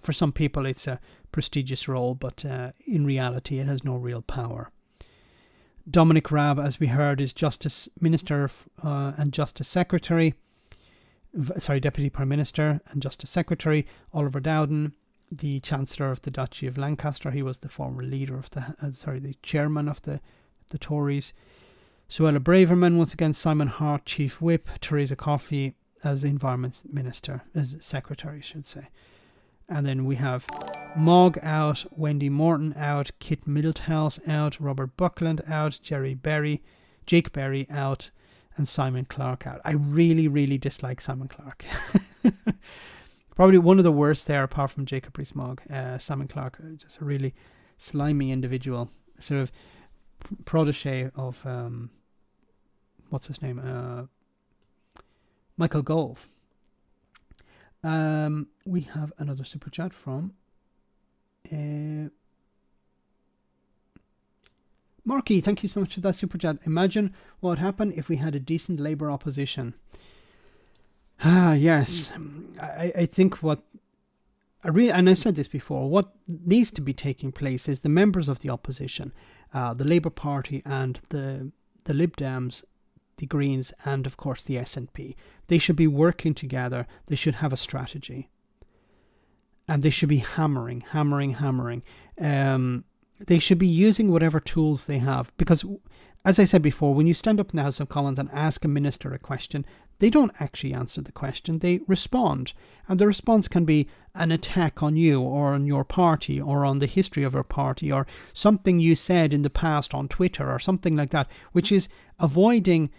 for some people it's a prestigious role, but in reality it has no real power. Dominic Raab, as we heard, is Justice Minister and Justice Secretary. Deputy Prime Minister and Justice Secretary. Oliver Dowden, the Chancellor of the Duchy of Lancaster. He was the former leader of the chairman of the Tories. Suella Braverman, once again, Simon Hart, Chief Whip. Theresa Coffey as the Environment Minister, as Secretary, I should say. And then we have Mogg out, Wendy Morton out, Kit Middlehouse out, Robert Buckland out, Jake Berry out, and Simon Clarke out. I really, really dislike Simon Clarke. Probably one of the worst there, apart from Jacob Rees-Mogg. Simon Clarke, just a really slimy individual, sort of protege of what's his name? Michael Gove. We have another super chat from Marky. Thank you so much for that super chat. Imagine what would happen if we had a decent Labour opposition. Yes. I think and I said this before, what needs to be taking place is the members of the opposition, the Labour Party and the Lib Dems, the Greens, and of course the SNP. They should be working together. They should have a strategy. And they should be hammering. They should be using whatever tools they have. Because, as I said before, when you stand up in the House of Commons and ask a minister a question, they don't actually answer the question. They respond. And the response can be an attack on you or on your party or on the history of your party or something you said in the past on Twitter or something like that, which is avoiding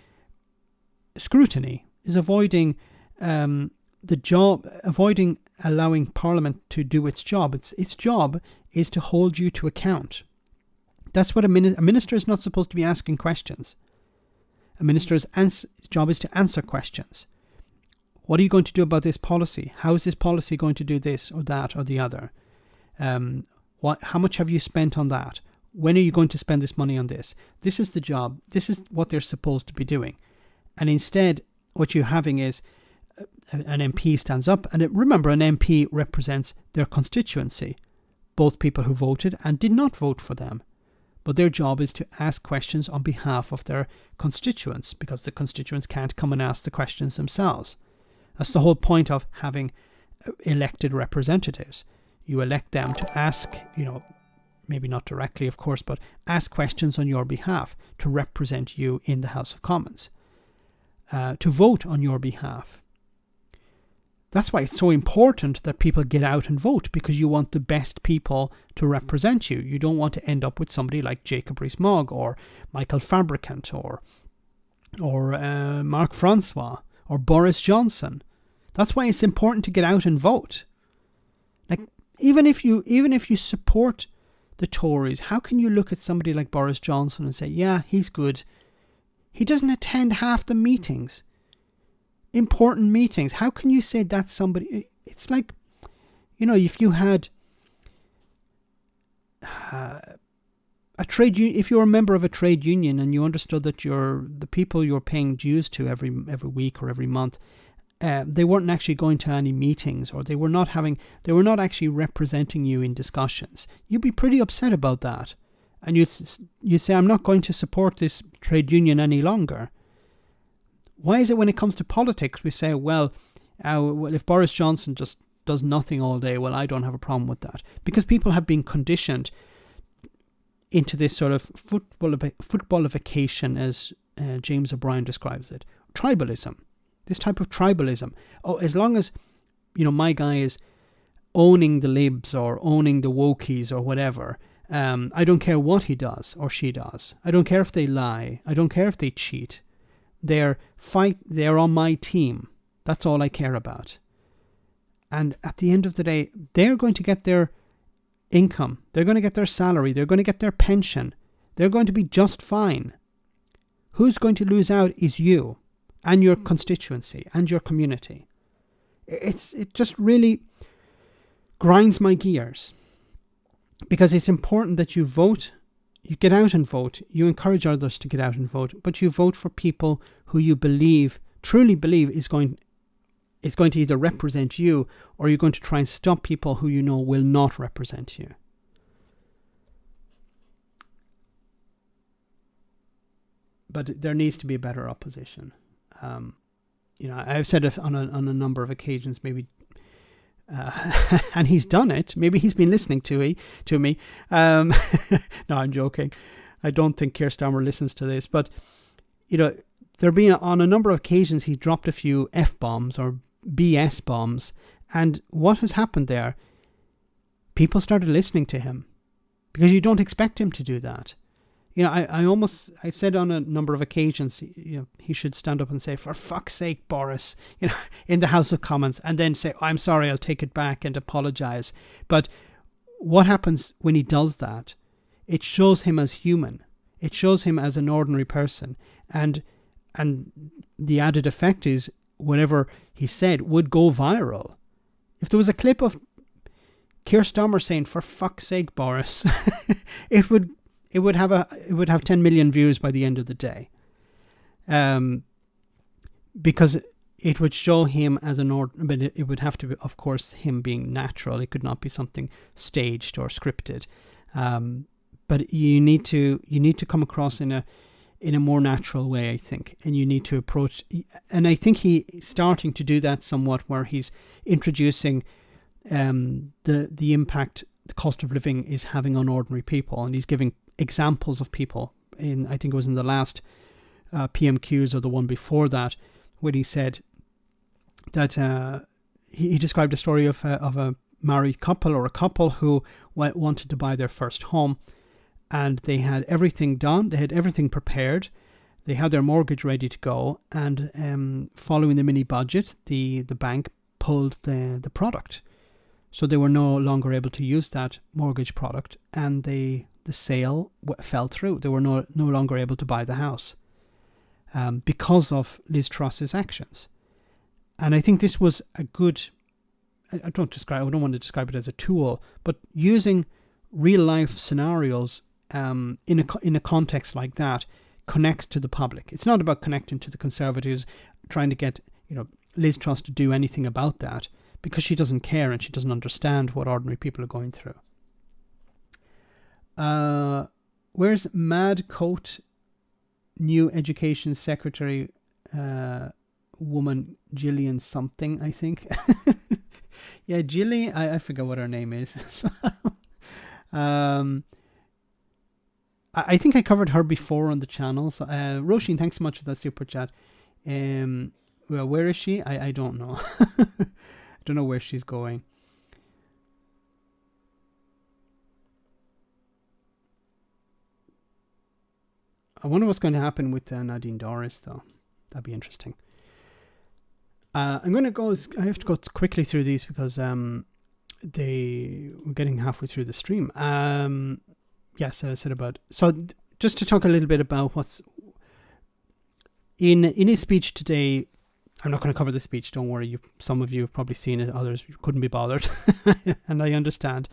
scrutiny, is avoiding avoiding allowing Parliament to do its job. Its job is to hold you to account. That's what a minister is not supposed to be asking questions. A minister's job is to answer questions. What are you going to do about this policy? How is this policy going to do this or that or the other? How much have you spent on that? When are you going to spend this money on this? This is the job. This is what they're supposed to be doing. And instead, what you're having is an MP stands up, and remember, an MP represents their constituency, both people who voted and did not vote for them. But their job is to ask questions on behalf of their constituents, because the constituents can't come and ask the questions themselves. That's the whole point of having elected representatives. You elect them to ask, maybe not directly, of course, but ask questions on your behalf, to represent you in the House of Commons, to vote on your behalf. That's why it's so important that people get out and vote, because you want the best people to represent you. You don't want to end up with somebody like Jacob Rees-Mogg or Michael Fabricant or Mark Francois or Boris Johnson. That's why it's important to get out and vote. Like, even if you support the Tories, how can you look at somebody like Boris Johnson and say, yeah, he's good? He doesn't attend half the meetings. Important meetings. How can you say that's somebody? It's like, if you had a trade union, if you're a member of a trade union and you understood that the people you're paying dues to every week or every month, they weren't actually going to any meetings, or they were not actually representing you in discussions, you'd be pretty upset about that. And you say, I'm not going to support this trade union any longer. Why is it when it comes to politics we say, well, if Boris Johnson just does nothing all day, well, I don't have a problem with that? Because people have been conditioned into this sort of footballification, as James O'Brien describes it. Tribalism. This type of tribalism. Oh, as long as, my guy is owning the libs or owning the wokies or whatever, I don't care what he does or she does. I don't care if they lie. I don't care if they cheat. They're on my team. That's all I care about. And at the end of the day, they're going to get their income. They're going to get their salary. They're going to get their pension. They're going to be just fine. Who's going to lose out is you and your constituency and your community. It just really grinds my gears, because it's important that you vote, you get out and vote, you encourage others to get out and vote, but you vote for people who you truly believe is going to either represent you, or you're going to try and stop people who you know will not represent you. But there needs to be a better opposition. I've said it on a number of occasions, maybe, and he's done it. Maybe he's been listening to me. No, I'm joking. I don't think Keir Starmer listens to this, but there being on a number of occasions he's dropped a few F-bombs or BS bombs, and what has happened there? People started listening to him, because you don't expect him to do that. I've said on a number of occasions, he should stand up and say, "For fuck's sake, Boris," in the House of Commons, and then say, "I'm sorry, I'll take it back," and apologise. But what happens when he does that? It shows him as human. It shows him as an ordinary person, and the added effect is whatever he said would go viral. If there was a clip of Keir Starmer saying, "For fuck's sake, Boris," it would have 10 million views by the end of the day, because it would show him as but it would have to be, of course, him being natural. It could not be something staged or scripted. But you need to come across in a more natural way, I think, and you need to approach. And I think he's starting to do that somewhat, where he's introducing the impact the cost of living is having on ordinary people, and he's giving examples of people. I think it was in the last PMQs or the one before that, when he said that he described a story of a married couple, or a couple who wanted to buy their first home, and they had everything done, they had everything prepared, they had their mortgage ready to go, and following the mini budget, the bank pulled the product, so they were no longer able to use that mortgage product, and the sale fell through. They were no longer able to buy the house because of Liz Truss's actions. And I think this was a good, I don't want to describe it as a tool, but using real life scenarios in a context like that connects to the public. It's not about connecting to the Conservatives, trying to get Liz Truss to do anything about that, because she doesn't care and she doesn't understand what ordinary people are going through. Where's Mad Coat, new Education Secretary woman, Gillian something, I think. Yeah, Gillian, I forget what her name is. I think I covered her before on the channel. So, Roisin, thanks so much for that super chat. Well, where is she? I don't know. I don't know where she's going. I wonder what's going to happen with Nadine Dorries, though. That'd be interesting. I'm going to go. I have to go quickly through these because we're getting halfway through the stream. Yes, I said about. So just to talk a little bit about what's in his speech today. I'm not going to cover the speech. Don't worry. Some of you have probably seen it. Others couldn't be bothered, and I understand.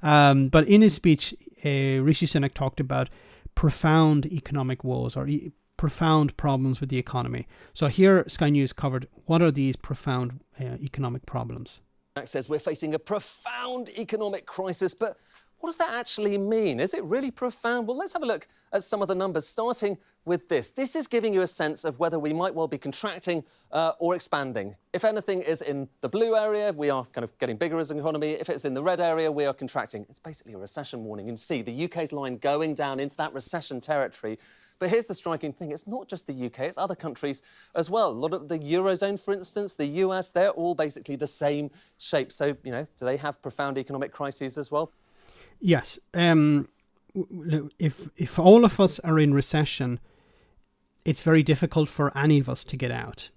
But in his speech, Rishi Sunak talked about profound economic woes or profound problems with the economy. So here Sky News covered what are these profound economic problems. Sunak says we're facing a profound economic crisis, but what does that actually mean? Is it really profound? Well, let's have a look at some of the numbers, starting with this. This is giving you a sense of whether we might well be contracting or expanding. If anything is in the blue area, we are kind of getting bigger as an economy. If it's in the red area, we are contracting. It's basically a recession warning. You can see the UK's line going down into that recession territory. But here's the striking thing. It's not just the UK, it's other countries as well. A lot of the Eurozone, for instance, the US, they're all basically the same shape. So, do they have profound economic crises as well? Yes. If all of us are in recession, it's very difficult for any of us to get out.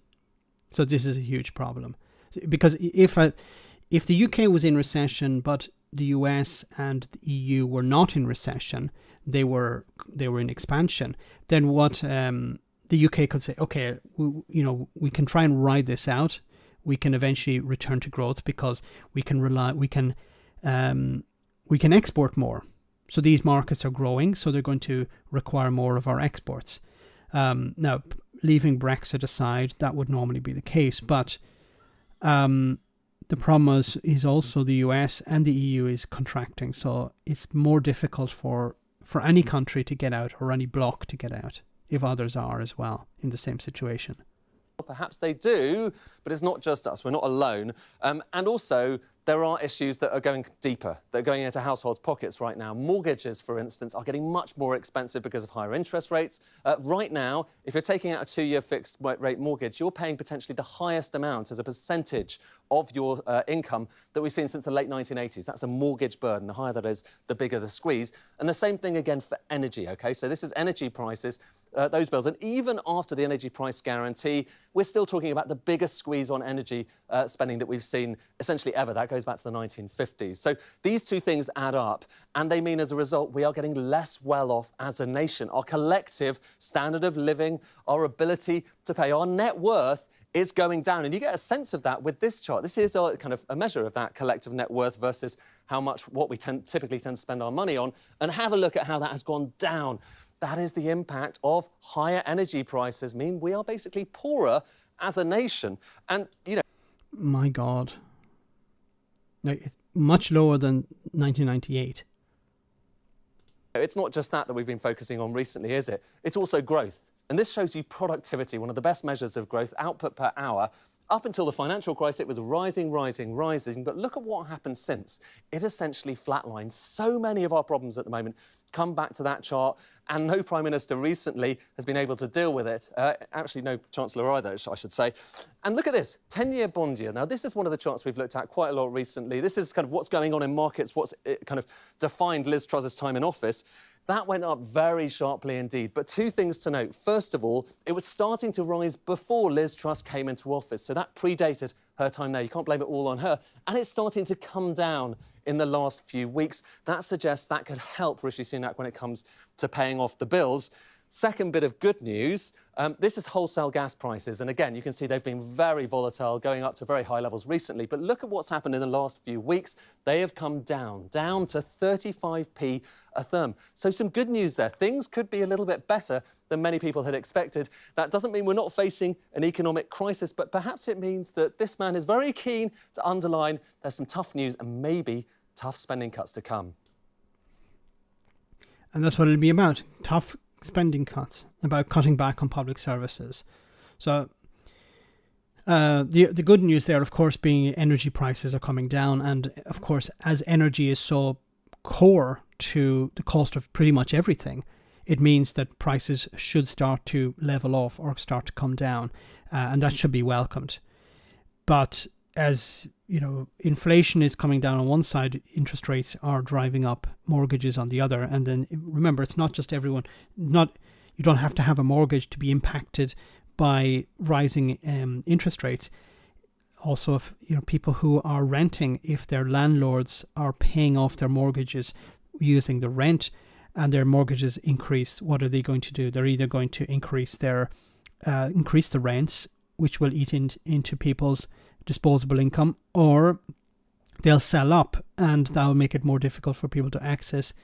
So this is a huge problem. Because if the UK was in recession, but the US and the EU were not in recession, they were in expansion, then what the UK could say, okay, we can try and ride this out. We can eventually return to growth because we can export more. So these markets are growing, so they're going to require more of our exports. Now, leaving Brexit aside, that would normally be the case, but the problem is also the US and the EU is contracting, so it's more difficult for any country to get out or any bloc to get out if others are as well in the same situation. Perhaps they do, but it's not just us. We're not alone. And also, there are issues that are going deeper, that are going into households' pockets right now. Mortgages, for instance, are getting much more expensive because of higher interest rates. Right now, if you're taking out a 2-year fixed rate mortgage, you're paying potentially the highest amount as a percentage of your income that we've seen since the late 1980s. That's a mortgage burden. The higher that is, the bigger the squeeze. And the same thing again for energy, OK? So this is energy prices, those bills. And even after the energy price guarantee, we're still talking about the biggest squeeze on energy spending that we've seen essentially ever. That goes back to the 1950s. So these two things add up, and they mean as a result we are getting less well off as a nation. Our collective standard of living, our ability to pay, our net worth is going down. And you get a sense of that with this chart. This is kind of a measure of that collective net worth versus what we typically tend to spend our money on. And have a look at how that has gone down. That is the impact of higher energy prices, mean we are basically poorer as a nation. And, My God. No, it's much lower than 1998. It's not just that we've been focusing on recently, is it? It's also growth. And this shows you productivity, one of the best measures of growth, output per hour. Up until the financial crisis, it was rising. But look at what happened since. It essentially flatlined. So many of our problems at the moment come back to that chart, and no Prime Minister recently has been able to deal with it. Actually, no Chancellor either, I should say. And look at this, 10-year bond yield. Now, this is one of the charts we've looked at quite a lot recently. This is kind of what's going on in markets, what's kind of defined Liz Truss's time in office. That went up very sharply indeed. But two things to note. First of all, it was starting to rise before Liz Truss came into office. So that predated her time there. You can't blame it all on her. And it's starting to come down in the last few weeks. That suggests that could help Rishi Sunak when it comes to paying off the bills. Second bit of good news, this is wholesale gas prices. And again, you can see they've been very volatile, going up to very high levels recently. But look at what's happened in the last few weeks. They have come down to 35p a therm. So some good news there. Things could be a little bit better than many people had expected. That doesn't mean we're not facing an economic crisis, but perhaps it means that this man is very keen to underline there's some tough news and maybe tough spending cuts to come. And that's what it'll be about. Tough spending cuts, about cutting back on public services. So the good news there, of course, being energy prices are coming down. And of course, as energy is so core to the cost of pretty much everything, it means that prices should start to level off or start to come down. And that should be welcomed. But as you know, inflation is coming down on one side, interest rates are driving up mortgages on the other. And then remember, it's not just everyone, you don't have to have a mortgage to be impacted by rising interest rates. Also, if people who are renting, if their landlords are paying off their mortgages using the rent and their mortgages increase, what are they going to do? They're either going to increase the rents, which will eat into people's disposable income, or they'll sell up, and that will make it more difficult for people to access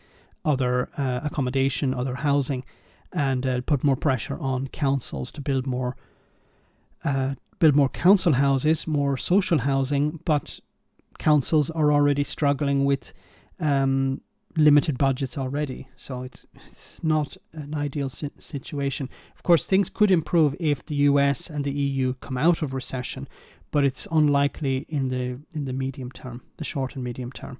other accommodation, other housing, and put more pressure on councils to build more council houses, more social housing. But councils are already struggling with limited budgets already, so it's not an ideal situation. Of course, things could improve if the US and the EU come out of recession, but it's unlikely in the medium term, the short and medium term.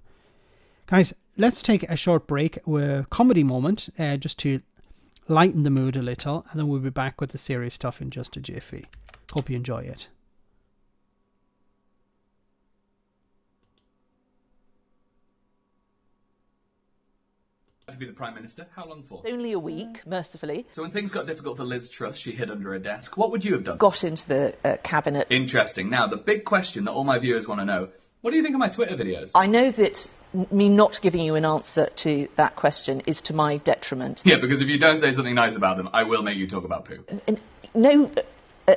Guys, let's take a short break, a comedy moment, just to lighten the mood a little, and then we'll be back with the serious stuff in just a jiffy. Hope you enjoy it. To be the Prime Minister, how long for? Only a week, mercifully. So when things got difficult for Liz Truss, she hid under a desk. What would you have done? Got into the cabinet. Interesting. Now, the big question that all my viewers want to know, What do you think of my Twitter videos? I know that me not giving you an answer to that question is to my detriment. Yeah, because if you don't say something nice about them, I will make you talk about poo. No.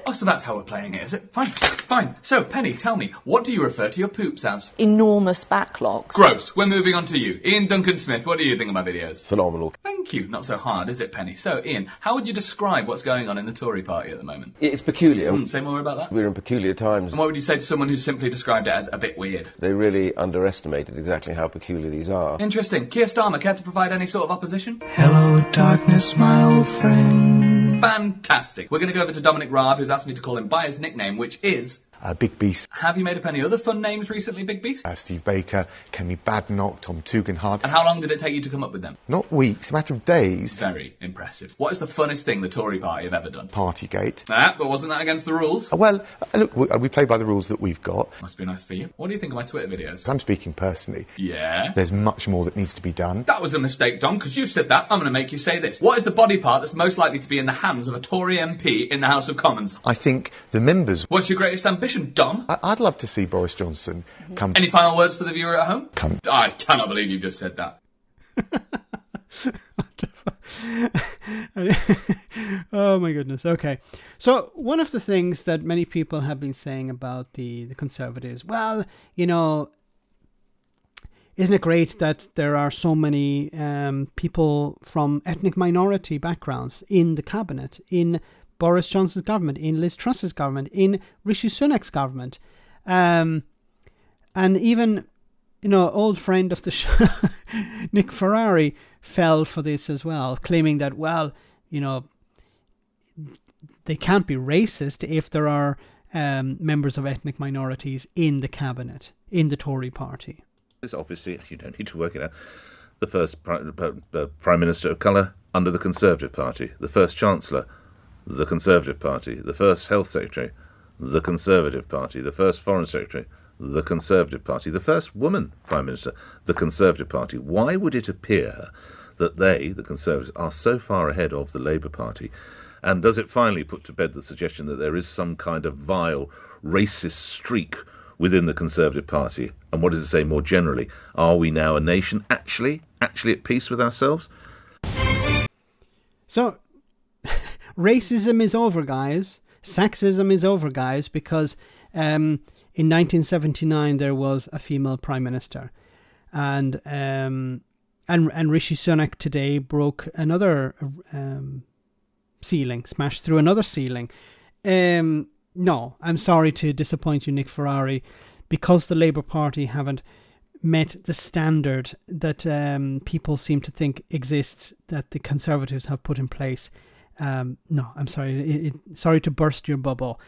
Oh, so that's how we're playing it, is it? Fine, fine. So, Penny, tell me, what do you refer to your poops as? Enormous backlogs. Gross. We're moving on to you. Ian Duncan Smith, what do you think of my videos? Phenomenal. Thank you. Not so hard, is it, Penny? So, Ian, how would you describe what's going on in the Tory party at the moment? It's peculiar. Say more about that. We're in peculiar times. And what would you say to someone who simply described it as a bit weird? They really underestimated exactly how peculiar these are. Interesting. Keir Starmer, care to provide any sort of opposition? Hello, darkness, my old friend. Fantastic. We're going to go over to Dominic Raab, who's asked me to call him by his nickname, which is... Big Beast, Have you made up any other fun names recently, Big Beast? Steve Baker, Kenny Badnock, Tom Tugendhat. And how long did it take you to come up with them? Not weeks, a matter of days. Very impressive. What is the funnest thing the Tory party have ever done? Partygate. But wasn't that against the rules? Well, look, we play by the rules that we've got. Must be nice for you. What do you think of my Twitter videos? I'm speaking personally. Yeah? There's much more that needs to be done. That was a mistake, Dom, because you said that. I'm going to make you say this. What is the body part that's most likely to be in the hands of a Tory MP in the House of Commons? I think the members... What's your greatest ambition, Dom? I'd love to see Boris Johnson come... Any final words for the viewer at home? Come. I cannot believe you just said that. Oh my goodness. Okay. So one of the things that many people have been saying about the Conservatives, well, you know, isn't it great that there are so many people from ethnic minority backgrounds in the cabinet, in Boris Johnson's government, in Liz Truss's government, in Rishi Sunak's government, and even, you know, old friend of the show, Nick Ferrari, fell for this as well, claiming that, well, you know, they can't be racist if there are members of ethnic minorities in the cabinet, in the Tory party. This obviously, you don't need to work it out, the first Prime Minister of colour under the Conservative Party, the first Chancellor, the Conservative Party, the first Health Secretary, the Conservative Party, the first Foreign Secretary, the Conservative Party, the first woman Prime Minister, the Conservative Party. Why would it appear that they, the Conservatives, are so far ahead of the Labour Party? And does it finally put to bed the suggestion that there is some kind of vile racist streak within the Conservative Party? And what does it say more generally? Are we now a nation actually at peace with ourselves? So, racism is over, guys. Sexism is over, guys, because in 1979 there was a female prime minister, and Rishi Sunak today broke another ceiling, smashed through another ceiling. No, I'm sorry to disappoint you, Nick Ferrari, because the Labour Party haven't met the standard that people seem to think exists, that the Conservatives have put in place. No, I'm sorry. Sorry to burst your bubble.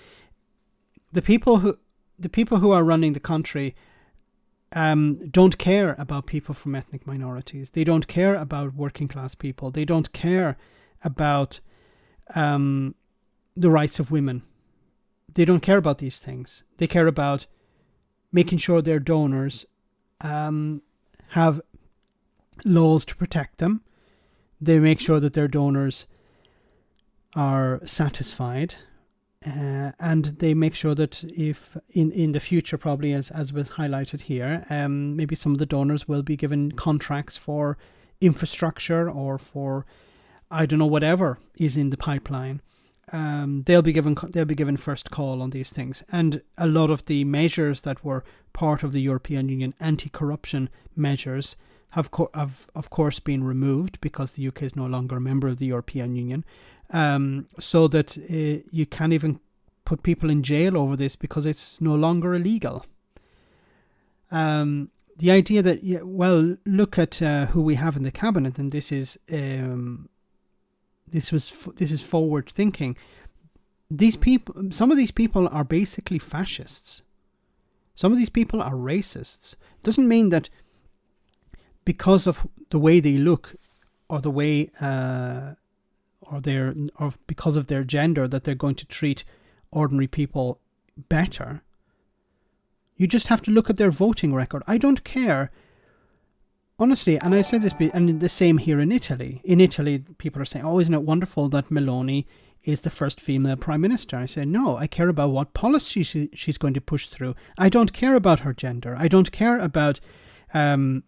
The people who are running the country don't care about people from ethnic minorities. They don't care about working class people. They don't care about the rights of women. They don't care about these things. They care about making sure their donors have laws to protect them. They make sure that their donors are satisfied, and they make sure that if in the future, probably as was highlighted here, maybe some of the donors will be given contracts for infrastructure or for, I don't know, whatever is in the pipeline. They'll be given first call on these things. And a lot of the measures that were part of the European Union anti-corruption measures have of course been removed because the UK is no longer a member of the European Union. So that you can't even put people in jail over this because it's no longer illegal. The idea that, well, look at who we have in the cabinet, and this is forward thinking. These people, some of these people are basically fascists. Some of these people are racists. Doesn't mean that because of the way they look, or the way, or because of their gender, that they're going to treat ordinary people better. You just have to look at their voting record. I don't care. Honestly, and I said this, and the same here in Italy. In Italy, people are saying, oh, isn't it wonderful that Meloni is the first female prime minister. I say, no, I care about what policy she's going to push through. I don't care about her gender. I don't care about, if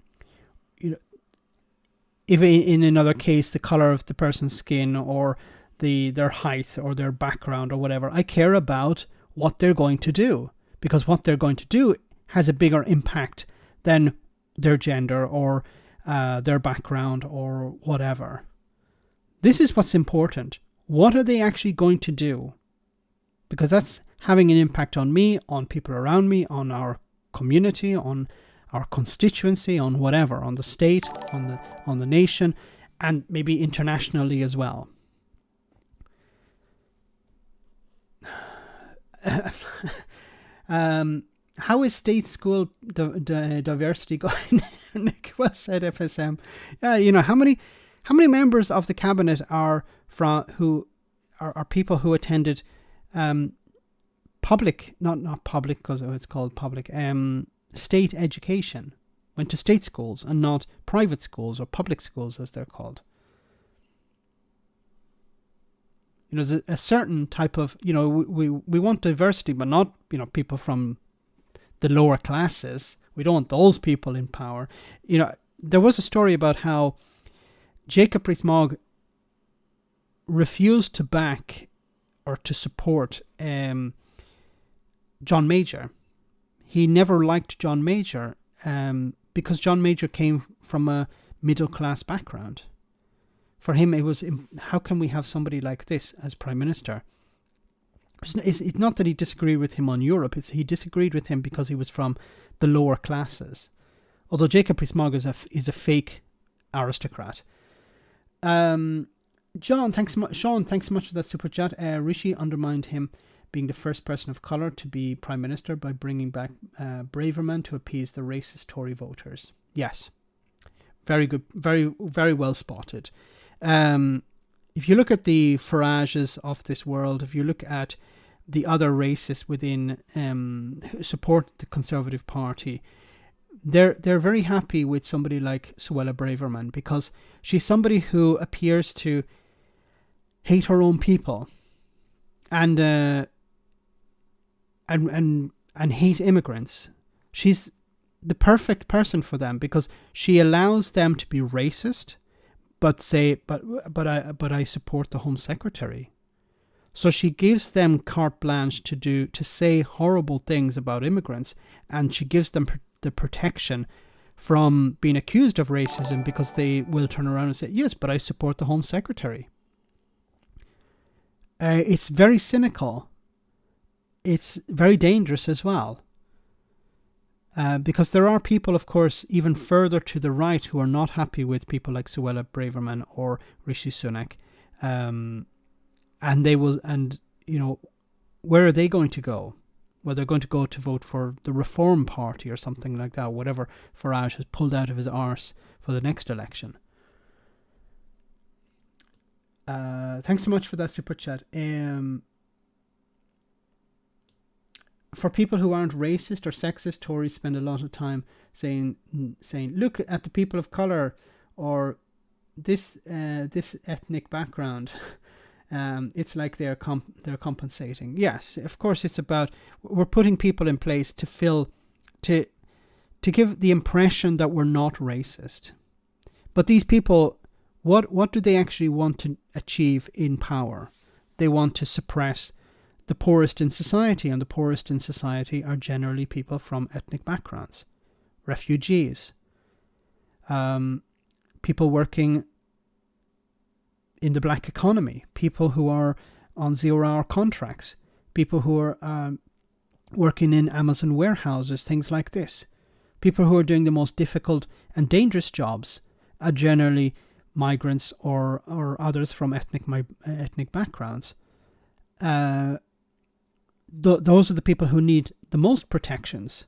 in another case, the color of the person's skin or their height or their background or whatever. I care about what they're going to do, because what they're going to do has a bigger impact than their gender or their background or whatever. This is what's important. What are they actually going to do? Because that's having an impact on me, on people around me, on our community, on our constituency, on whatever, on the state, on the nation, and maybe internationally as well. How is state school diversity going? Nick was said FSM. How many members of the cabinet are people who attended public, not public because it's called public, state education, went to state schools and not private schools or public schools as they're called. There's a certain type of, we want diversity, but not, people from the lower classes. We don't want those people in power. There was a story about how Jacob Rees-Mogg refused to back or to support John Major. He never liked John Major because John Major came from a middle class background. For him, it was, how can we have somebody like this as Prime Minister? It's not that he disagreed with him on Europe, he disagreed with him because he was from the lower classes. Although Jacob Rees-Mogg is a fake aristocrat. Sean, thanks so much for that super chat. Rishi undermined him being the first person of colour to be Prime Minister by bringing back Braverman to appease the racist Tory voters. Yes. Very good. Very, very well spotted. If you look at the Farages of this world, if you look at the other racists within who support the Conservative Party, they're very happy with somebody like Suella Braverman because she's somebody who appears to hate her own people and hate immigrants. She's the perfect person for them because she allows them to be racist, but I support the Home Secretary. So she gives them carte blanche to say horrible things about immigrants, and she gives them the protection from being accused of racism because they will turn around and say, yes, but I support the Home Secretary. It's very cynical. It's very dangerous as well. Because there are people, of course, even further to the right who are not happy with people like Suella Braverman or Rishi Sunak. Where are they going to go? Well, they're going to go to vote for the Reform Party or something like that, whatever Farage has pulled out of his arse for the next election. Thanks so much for that super chat. For people who aren't racist or sexist, Tories spend a lot of time saying, look at the people of colour or this ethnic background. It's like they're compensating. Yes, of course, it's about we're putting people in place to give the impression that we're not racist. But these people, what do they actually want to achieve in power? They want to suppress the poorest in society, and the poorest in society are generally people from ethnic backgrounds, refugees, people working in the black economy, people who are on 0-hour contracts, people who are working in Amazon warehouses, things like this. People who are doing the most difficult and dangerous jobs are generally migrants or others from ethnic backgrounds. Those are the people who need the most protections.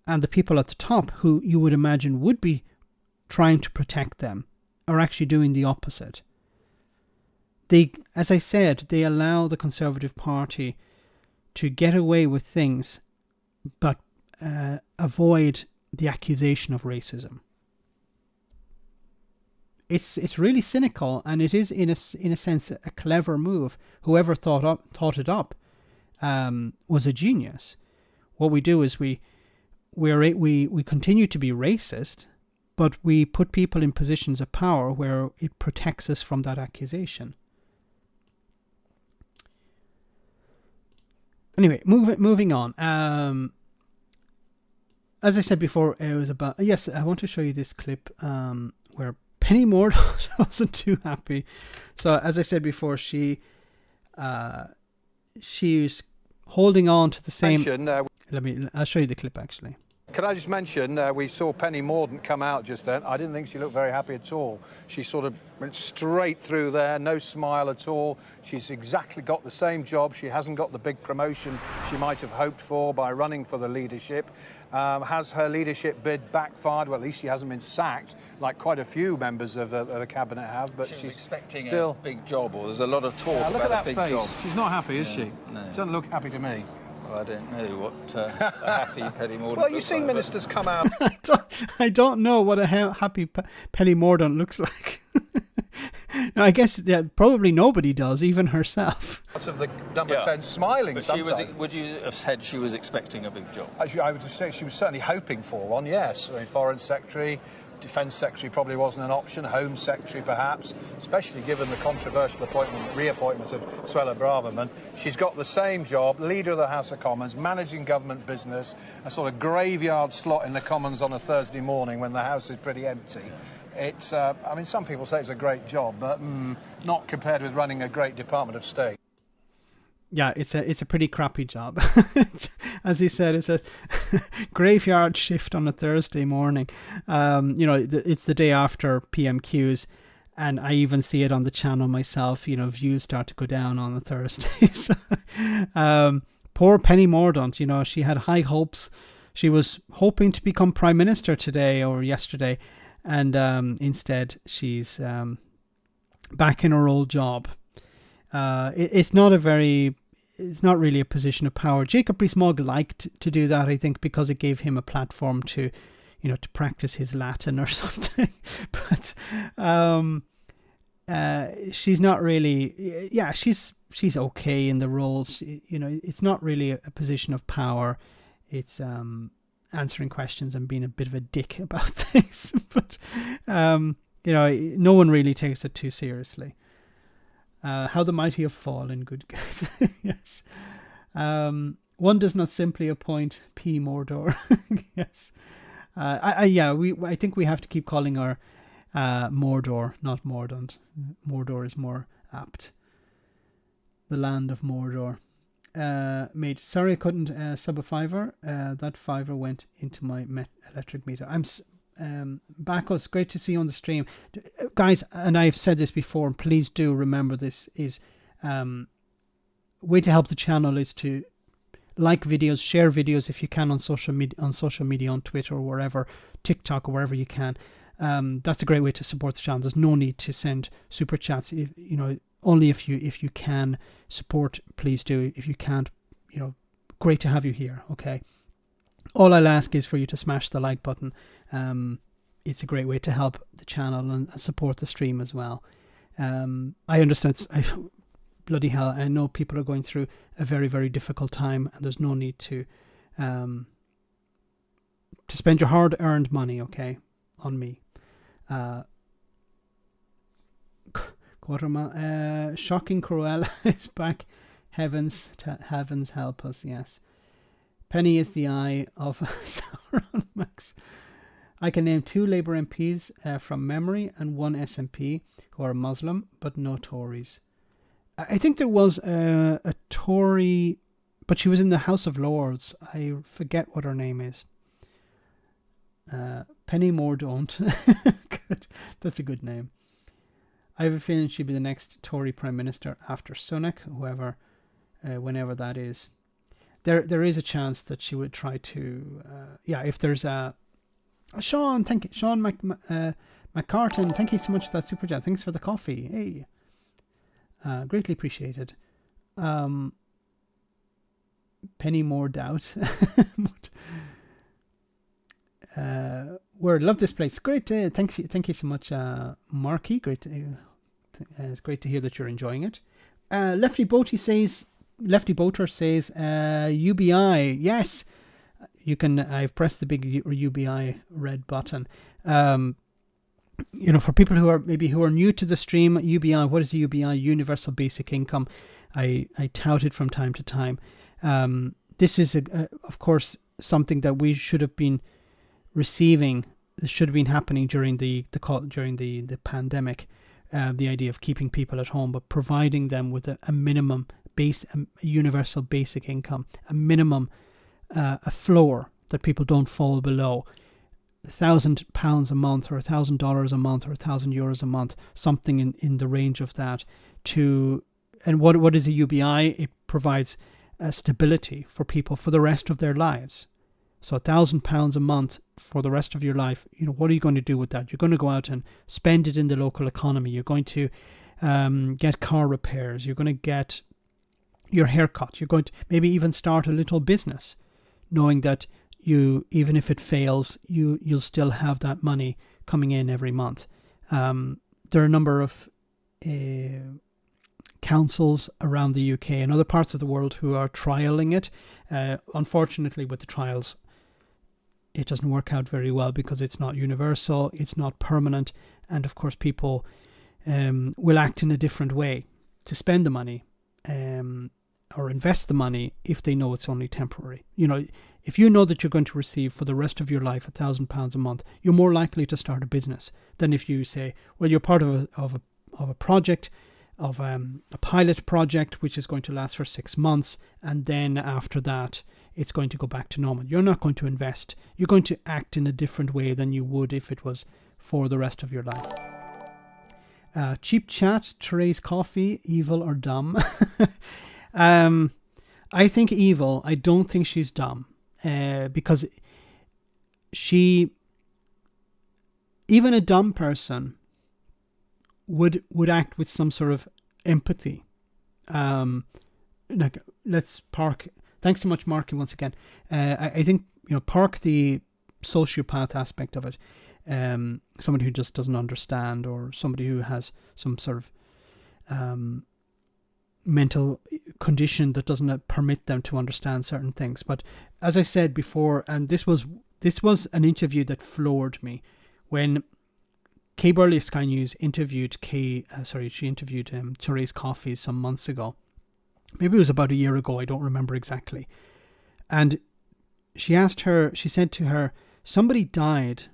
And the people at the top who you would imagine would be trying to protect them are actually doing the opposite. As I said, they allow the Conservative Party to get away with things but avoid the accusation of racism. it's really cynical, and it is in a sense a clever move. Whoever thought it up was a genius. What we do is we continue to be racist, but we put people in positions of power where it protects us from that accusation. Anyway, moving on. As I said before, it was about... Yes, I want to show you this clip where Penny Mordaunt wasn't too happy. So, as I said before, she's holding on to the same... I'll show you the clip, actually. Can I just mention, we saw Penny Mordaunt come out just then. I didn't think she looked very happy at all. She sort of went straight through there, no smile at all. She's exactly got the same job. She hasn't got the big promotion she might have hoped for by running for the leadership. Has her leadership bid backfired? Well, at least she hasn't been sacked, like quite a few members of the cabinet have. But she's expecting still a big job, or there's a lot of talk look about at that a big face. job. She's not happy, is she? No. She doesn't look happy to me. Well, I don't know what a happy Penny Mordaunt. Well, you've seen ministers come out. I don't know what a happy Penny Mordaunt looks like. Now, I guess probably nobody does, even herself. Out of the number 10 smiling. But would you have said she was expecting a big job? I would say she was certainly hoping for one, yes. I mean, Foreign Secretary, Defence Secretary probably wasn't an option, Home Secretary perhaps, especially given the controversial reappointment of Suella Braverman. She's got the same job, Leader of the House of Commons, managing government business, a sort of graveyard slot in the Commons on a Thursday morning when the House is pretty empty. It's, I mean, some people say it's a great job, but not compared with running a great Department of State. Yeah, it's a pretty crappy job. As he said, it's a graveyard shift on a Thursday morning. It's the day after PMQs, and I even see it on the channel myself. Views start to go down on a Thursday. So, poor Penny Mordaunt. She had high hopes. She was hoping to become Prime Minister today or yesterday, and instead she's back in her old job. It's not really a position of power. Jacob Rees-Mogg liked to do that, I think, because it gave him a platform to practice his Latin or something. But she's not really. Yeah, she's okay in the roles. It's not really a position of power. It's answering questions and being a bit of a dick about things. But no one really takes it too seriously. How the mighty have fallen, good God. Yes. One does not simply appoint P. Mordor. Yes. I think we have to keep calling her Mordor, not Mordaunt. Mordor is more apt. The land of Mordor. Mate, sorry I couldn't sub a fiver. That fiver went into my electric meter. Bacchus, great to see you on the stream, guys. And I've said this before, and please do remember this is way to help the channel is to like videos, share videos if you can on social media, on Twitter or wherever, TikTok or wherever you can. That's a great way to support the channel. There's no need to send super chats. Only if you can support, please do. If you can't, great to have you here. Okay. All I'll ask is for you to smash the like button. It's a great way to help the channel and support the stream as well. I understand. Bloody hell, I know people are going through a very, very difficult time, and there's no need to spend your hard-earned money, okay, on me. Shocking Cruella is back. Heavens help us, yes. Penny is the eye of Sauron, Max. I can name 2 Labour MPs from memory and 1 SNP who are Muslim, but no Tories. I think there was a Tory, but she was in the House of Lords. I forget what her name is. Penny Mordaunt. Good. That's a good name. I have a feeling she'll be the next Tory Prime Minister after Sunak, whenever that is. There is a chance that she would try to, if there's a... Sean, thank you. Sean McCartan, thank you so much for that super chat. Thanks for the coffee. Hey. Greatly appreciated. Penny Mordaunt. word. Love this place. Great. Thank you so much, Marky. Great. It's great to hear that you're enjoying it. Lefty Boater says, UBI. Yes, you can. I've pressed the big UBI red button. For people who are new to the stream, UBI. What is a UBI? Universal Basic Income. I tout it from time to time. This is of course something that we should have been receiving. This should have been happening during the pandemic. The idea of keeping people at home, but providing them with a minimum universal basic income, a minimum, a floor that people don't fall below. £1,000 a month, or $1,000 a month, or €1,000 a month, something in the range of that. And what is a UBI? It provides stability for people for the rest of their lives. So £1,000 a month for the rest of your life. What are you going to do with that? You're going to go out and spend it in the local economy. You're going to get car repairs. You're going to get your haircut. You're going to maybe even start a little business, knowing that even if it fails, you'll still have that money coming in every month. There are a number of councils around the UK and other parts of the world who are trialing it. Unfortunately, with the trials, it doesn't work out very well because it's not universal, it's not permanent, and of course people will act in a different way to spend the money or invest the money if they know it's only temporary. If you know that you're going to receive for the rest of your life £1,000 a month, you're more likely to start a business than if you say, well, you're part of a project, of a pilot project which is going to last for 6 months, and then after that it's going to go back to normal. You're not going to invest. You're going to act in a different way than you would if it was for the rest of your life. Cheap Chat, Therese Coffee, evil or dumb? I think evil. I don't think she's dumb, because even a dumb person would act with some sort of empathy. Let's park. Thanks so much, Marky, once again. I think park the sociopath aspect of it. Somebody who just doesn't understand, or somebody who has some sort of mental condition that doesn't permit them to understand certain things. But as I said before, and this was an interview that floored me, when Kay Burley of Sky News interviewed Therese Coffey some months ago. Maybe it was about a year ago, I don't remember exactly. And she said to her, somebody died.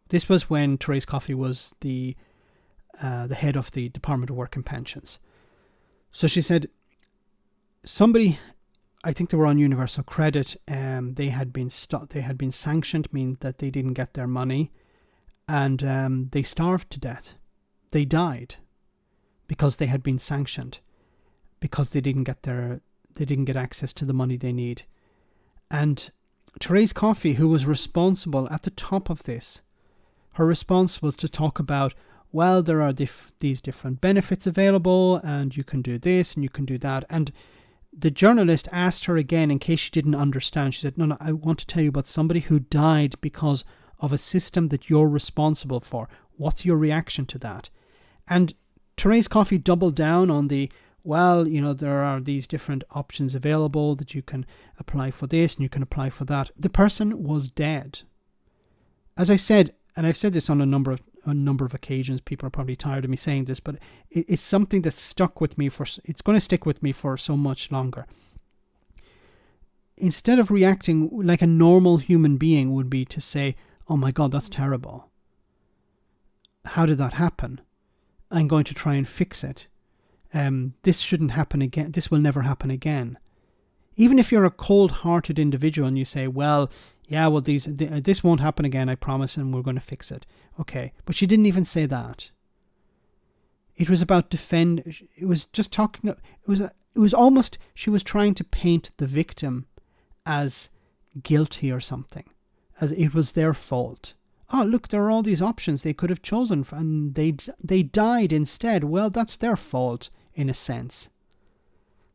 This was when Therese Coffey was the head of the Department of Work and Pensions. So she said, somebody, I think they were on universal credit, they had been sanctioned, meaning that they didn't get their money, and they starved to death. They died because they had been sanctioned, because they didn't get access to the money they need. And Therese Coffey, who was responsible at the top of this, her response was to talk about, well, there are these different benefits available, and you can do this and you can do that. And the journalist asked her again, in case she didn't understand. She said, no, I want to tell you about somebody who died because of a system that you're responsible for. What's your reaction to that? And Therese Coffey doubled down on there are these different options available, that you can apply for this and you can apply for that. The person was dead. As I said, and I've said this on a number of occasions, people are probably tired of me saying this, but it's something that's stuck with me it's going to stick with me for so much longer. Instead of reacting like a normal human being would be to say, oh my God, that's terrible. How did that happen? I'm going to try and fix it. This shouldn't happen again. This will never happen again. Even if you're a cold-hearted individual and you say, well, this won't happen again, I promise, and we're going to fix it. Okay, but she didn't even say that. It was about it was just talking, it was almost, she was trying to paint the victim as guilty or something, as it was their fault. Oh, look, there are all these options they could have chosen, and they died instead. Well, that's their fault, in a sense.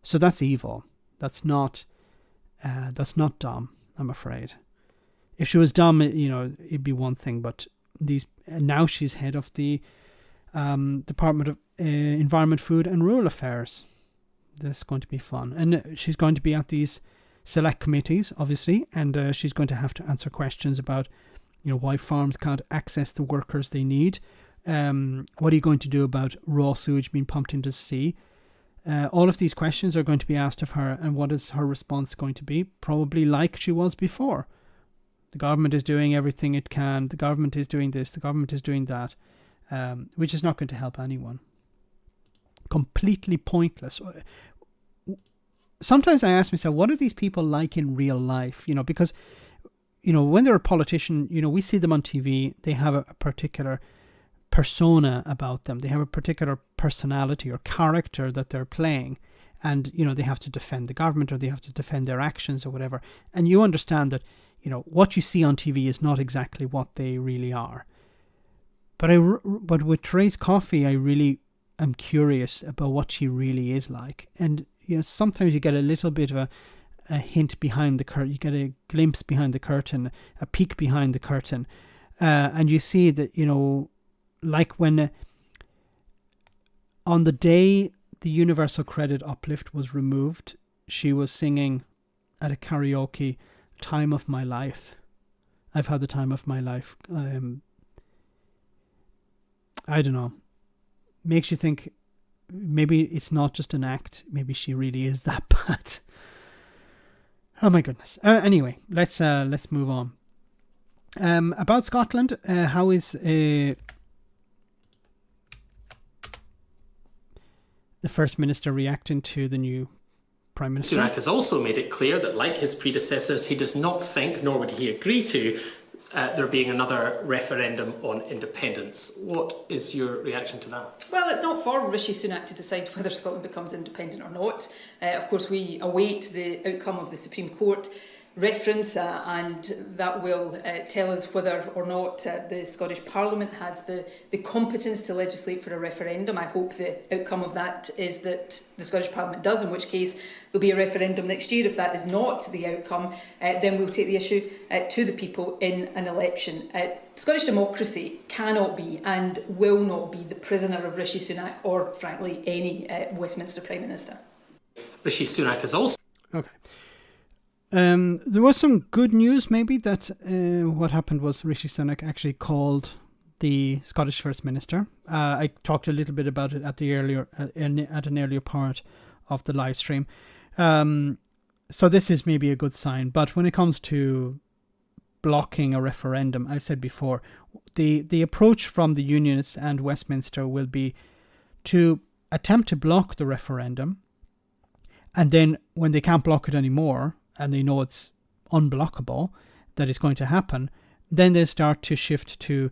So that's evil. That's not dumb, I'm afraid. If she was dumb, it'd be one thing. But now she's head of the Department of Environment, Food and Rural Affairs. This is going to be fun. And she's going to be at these select committees, obviously, and she's going to have to answer questions about, why farms can't access the workers they need. What are you going to do about raw sewage being pumped into the sea? All of these questions are going to be asked of her, and what is her response going to be? Probably like she was before. The government is doing everything it can. The government is doing this. The government is doing that, which is not going to help anyone. Completely pointless. Sometimes I ask myself, what are these people like in real life? Because, when they're a politician, we see them on TV. They have a particular persona about them. They have a particular personality or character that they're playing. And, they have to defend the government, or they have to defend their actions or whatever. And you understand that, what you see on TV is not exactly what they really are. But with Therese Coffey, I really am curious about what she really is like. And, sometimes you get a little bit of a hint behind the curtain. You get a glimpse behind the curtain, a peek behind the curtain. And you see that, like when on the day the universal credit uplift was removed, she was singing at a karaoke, "Time of My Life." I've had the time of my life. I don't know. Makes you think maybe it's not just an act. Maybe she really is that bad. Oh my goodness. Anyway, let's move on. About Scotland, how is the First Minister reacting to the new Prime Minister? Sunak has also made it clear that, like his predecessors, he does not think, nor would he agree to, there being another referendum on independence. What is your reaction to that? Well, it's not for Rishi Sunak to decide whether Scotland becomes independent or not. Of course, we await the outcome of the Supreme Court reference, and that will tell us whether or not the Scottish Parliament has the competence to legislate for a referendum. I hope the outcome of that is that the Scottish Parliament does, in which case there'll be a referendum next year. If that is not the outcome, then we'll take the issue to the people in an election. Scottish democracy cannot be and will not be the prisoner of Rishi Sunak or, frankly, any Westminster Prime Minister. Rishi Sunak has also... Okay. There was some good news, maybe, that what happened was Rishi Sunak actually called the Scottish First Minister. I talked a little bit about it at an earlier part of the live stream. So this is maybe a good sign. But when it comes to blocking a referendum, I said before, the approach from the Unionists and Westminster will be to attempt to block the referendum, and then when they can't block it anymore, and they know it's unblockable, that it's going to happen, then they start to shift to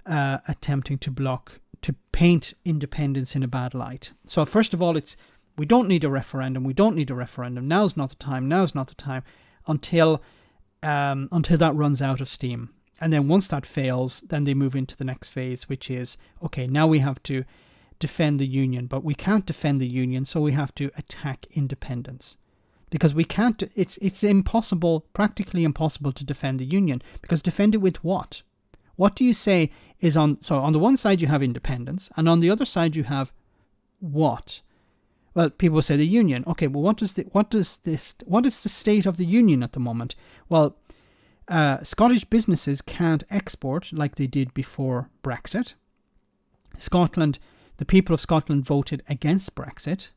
attempting to paint independence in a bad light. So first of all, we don't need a referendum. Now's not the time until that runs out of steam. And then once that fails, then they move into the next phase, which is, okay, now we have to defend the union, but we can't defend the union, so we have to attack independence. Because we can't, it's impossible, practically impossible to defend the union. Because defend it with what? What do you say is on the one side you have independence, and on the other side you have what? Well, people say the union. Okay, well, what is the state of the union at the moment? Well, Scottish businesses can't export like they did before Brexit. Scotland, the people of Scotland voted against Brexit.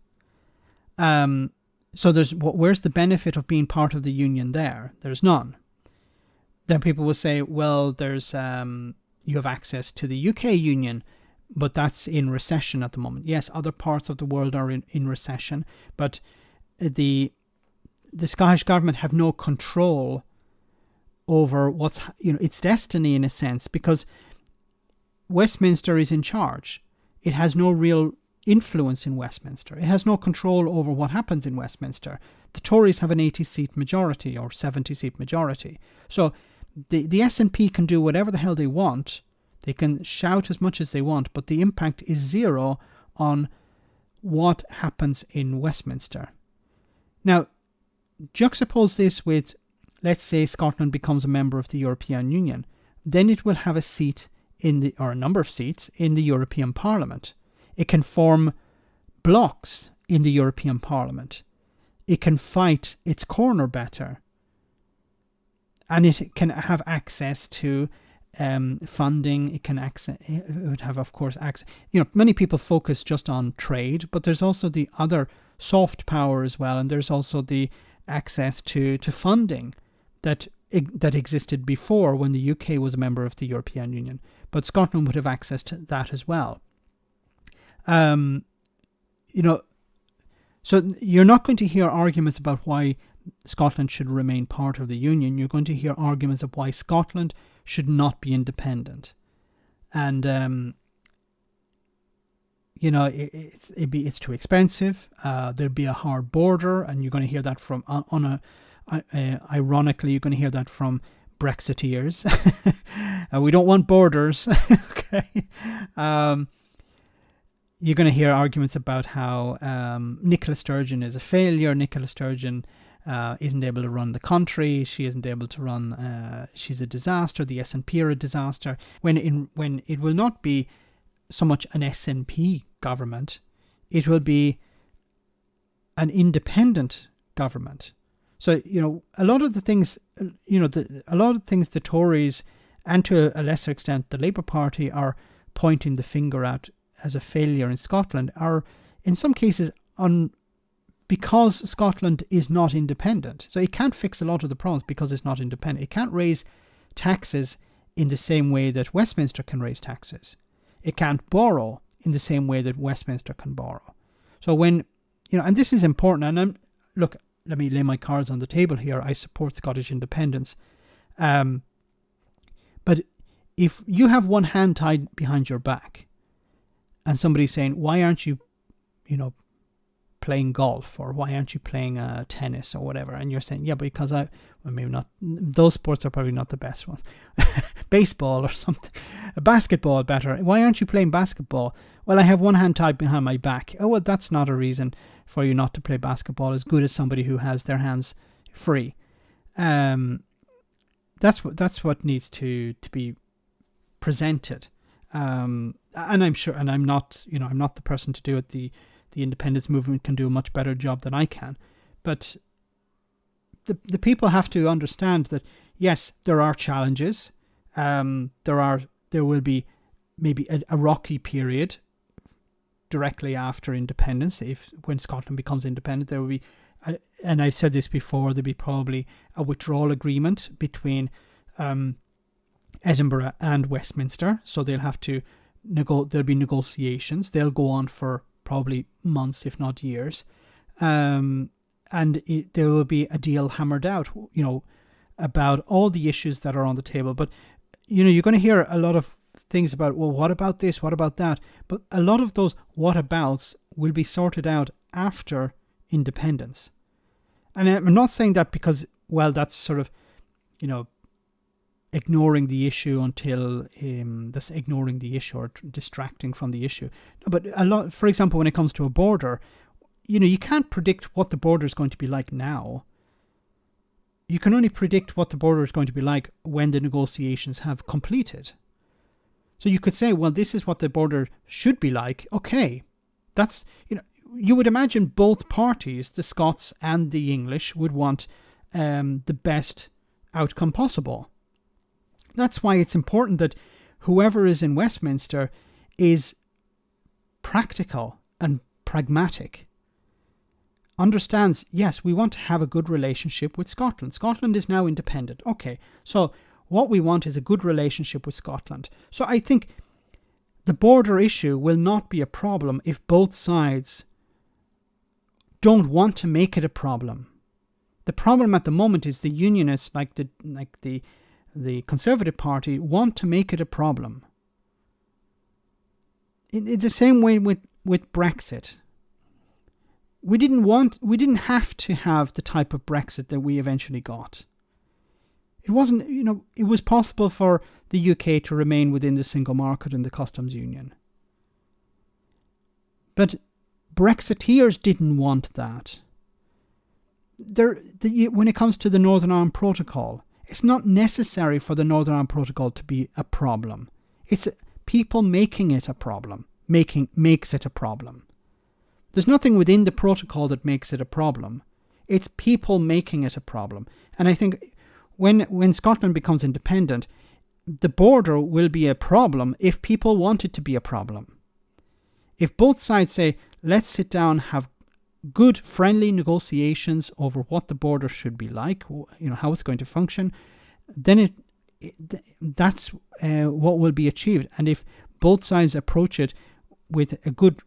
So where's the benefit of being part of the union there? There's none. Then people will say, well, there's you have access to the UK union, but that's in recession at the moment. Yes, other parts of the world are in recession, but the Scottish government have no control over its destiny in a sense, because Westminster is in charge. It has no real influence in Westminster. It has no control over what happens in Westminster. The Tories have an 80-seat majority or 70-seat majority. So the SNP can do whatever the hell they want. They can shout as much as they want, but the impact is zero on what happens in Westminster. Now, juxtapose this with let's say Scotland becomes a member of the European Union, then it will have a seat or a number of seats in the European Parliament. It can form blocs in the European Parliament. It can fight its corner better. And it can have access to funding. It would have, of course, access. Many people focus just on trade, but there's also the other soft power as well, and there's also the access to funding that existed before when the UK was a member of the European Union. But Scotland would have access to that as well. So you're not going to hear arguments about why Scotland should remain part of the Union. You're going to hear arguments of why Scotland should not be independent. And, it's too expensive. There'd be a hard border, and you're going to hear that from, ironically, you're going to hear that from Brexiteers. We don't want borders. Okay. You're going to hear arguments about how Nicola Sturgeon is a failure. Nicola Sturgeon isn't able to run the country. She isn't able to run. She's a disaster. The SNP are a disaster. When it will not be so much an SNP government, it will be an independent government. So a lot of the things, the Tories, and to a lesser extent the Labour Party, are pointing the finger at as a failure in Scotland are in some cases because Scotland is not independent. So it can't fix a lot of the problems because it's not independent. It can't raise taxes in the same way that Westminster can raise taxes. It can't borrow in the same way that Westminster can borrow. So when, and this is important, and let me lay my cards on the table here. I support Scottish independence. But if you have one hand tied behind your back, and somebody's saying, why aren't you, playing golf, or why aren't you playing tennis or whatever? And you're saying, yeah, because maybe not, those sports are probably not the best ones. Baseball or something. Basketball better. Why aren't you playing basketball? Well, I have one hand tied behind my back. Oh, well, that's not a reason for you not to play basketball as good as somebody who has their hands free. That's what needs to be presented. And I'm sure, and I'm not the person to do it. The independence movement can do a much better job than I can. But the people have to understand that, yes, there are challenges. There will be maybe a rocky period directly after independence. When Scotland becomes independent, there will be, and I've said this before, there'll be probably a withdrawal agreement between Edinburgh and Westminster. So they'll have to there'll be negotiations. They'll go on for probably months, if not years. And there will be a deal hammered out, about all the issues that are on the table. But, you're going to hear a lot of things about, well, what about this? What about that? But a lot of those what-abouts will be sorted out after independence. And I'm not saying that because, well, that's sort of, ignoring the issue until that's ignoring the issue or distracting from the issue. No, but a lot, for example, when it comes to a border, you can't predict what the border is going to be like now. You can only predict what the border is going to be like when the negotiations have completed. So you could say, well, this is what the border should be like. Okay, that's, you would imagine both parties, the Scots and the English, would want the best outcome possible. That's why it's important that whoever is in Westminster is practical and pragmatic. Understands, yes, we want to have a good relationship with Scotland. Scotland is now independent. Okay, so what we want is a good relationship with Scotland. So I think the border issue will not be a problem if both sides don't want to make it a problem. The problem at the moment is the unionists, like the Conservative Party, want to make it a problem. It's the same way with Brexit. We didn't have to have the type of Brexit that we eventually got. It wasn't, it was possible for the UK to remain within the single market and the customs union. But Brexiteers didn't want that. when it comes to the Northern Ireland Protocol, it's not necessary for the Northern Ireland Protocol to be a problem. It's people making it a problem, makes it a problem. There's nothing within the protocol that makes it a problem. It's people making it a problem. And I think when Scotland becomes independent, the border will be a problem if people want it to be a problem. If both sides say, let's sit down, have good, friendly negotiations over what the border should be like, how it's going to function, then that's what will be achieved. And if both sides approach it with a good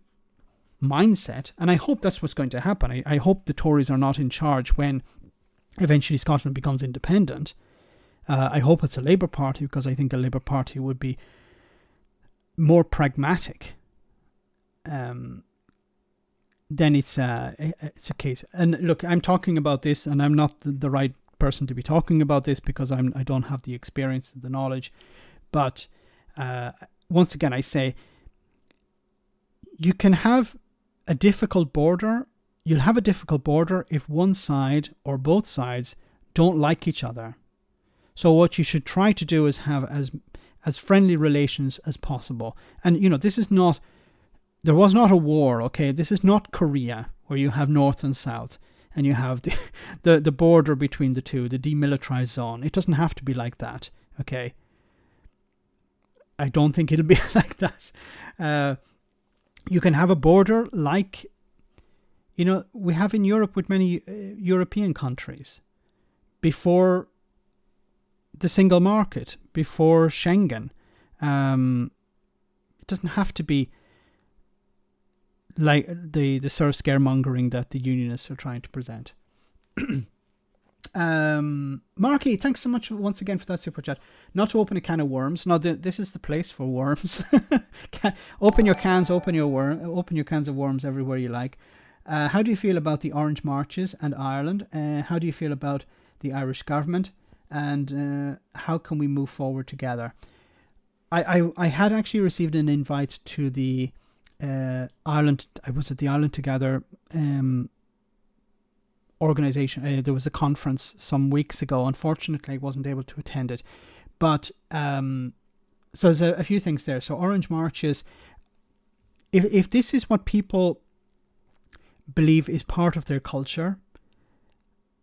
mindset, and I hope that's what's going to happen. I hope the Tories are not in charge when eventually Scotland becomes independent. I hope it's a Labour Party, because I think a Labour Party would be more pragmatic than it's a case. And look, I'm talking about this, and I'm not the right person to be talking about this because I don't have the experience, the knowledge. But once again, I say you can have a difficult border. You'll have a difficult border if one side or both sides don't like each other. So what you should try to do is have as friendly relations as possible. And this is not. There was not a war, okay? This is not Korea, where you have North and South, and you have the border between the two, the demilitarized zone. It doesn't have to be like that, okay? I don't think it'll be like that. You can have a border like, we have in Europe with many European countries. Before the single market, before Schengen. It doesn't have to be like the sort of scaremongering that the unionists are trying to present. Marky, thanks so much once again for that super chat. Not to open a can of worms. No, this is the place for worms. Open your cans, open your cans of worms everywhere you like. How do you feel about the Orange Marches and Ireland? How do you feel about the Irish government? And how can we move forward together? I had actually received an invite to the Ireland. I was at the Ireland Together organization. There was a conference some weeks ago. Unfortunately, I wasn't able to attend it. But so there's a few things there. So Orange Marches, if this is what people believe is part of their culture,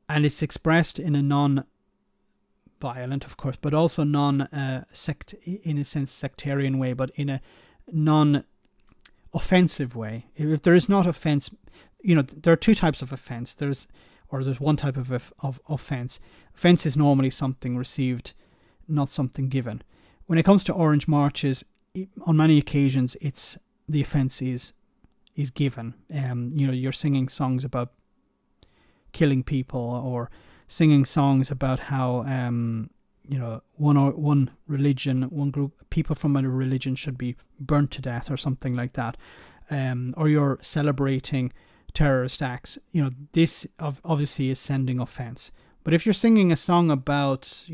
and it's expressed in a non-violent, of course, but also in a sense sectarian way, but in a non-offensive way. If there is not offense, there are two types of offense. There's one type of offense. Offense is normally something received, not something given. When it comes to Orange Marches, on many occasions, the offense is given. You're singing songs about killing people, or singing songs about how one religion, one group, people from a religion should be burnt to death, or something like that, or you're celebrating terrorist acts. This obviously is sending offense. But if you're singing a song about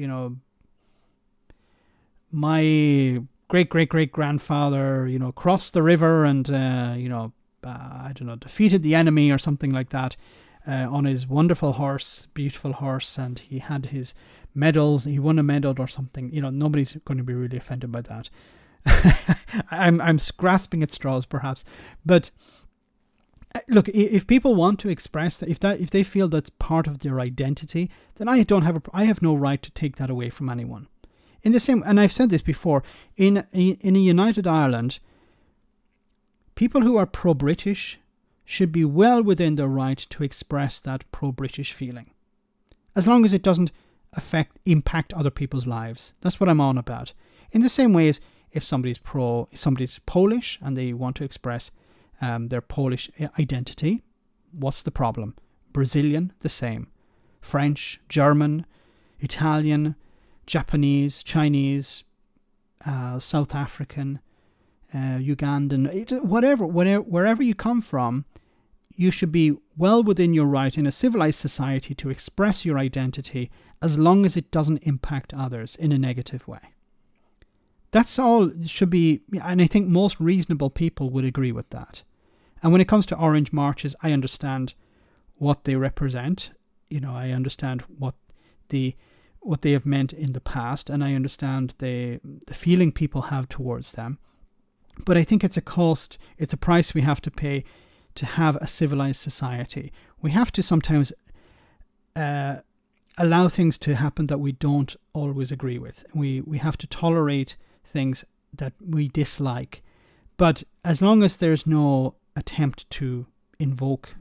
my great grandfather crossed the river and defeated the enemy or something like that, on his wonderful horse, beautiful horse, and he had his medals, he won a medal or something, nobody's going to be really offended by that. I'm grasping at straws perhaps, but look, if people want to express that, if they feel that's part of their identity, then I have no right to take that away from anyone. In the same, and I've said this before, in a united Ireland, people who are pro-British should be well within their right to express that pro-British feeling, as long as it doesn't impact other people's lives. That's what I'm on about. In the same way as if somebody's Polish and they want to express their Polish identity, what's the problem? Brazilian, the same. French, German, Italian, Japanese, Chinese, South African, Ugandan, wherever you come from, you should be well within your right in a civilized society to express your identity, as long as it doesn't impact others in a negative way. That's all it should be, and I think most reasonable people would agree with that. And when it comes to Orange Marches, I understand what they represent. I understand what they have meant in the past, and I understand the feeling people have towards them. But I think it's a cost, it's a price we have to pay to have a civilized society. We have to sometimes allow things to happen that we don't always agree with. We have to tolerate things that we dislike. But as long as there's no attempt to invoke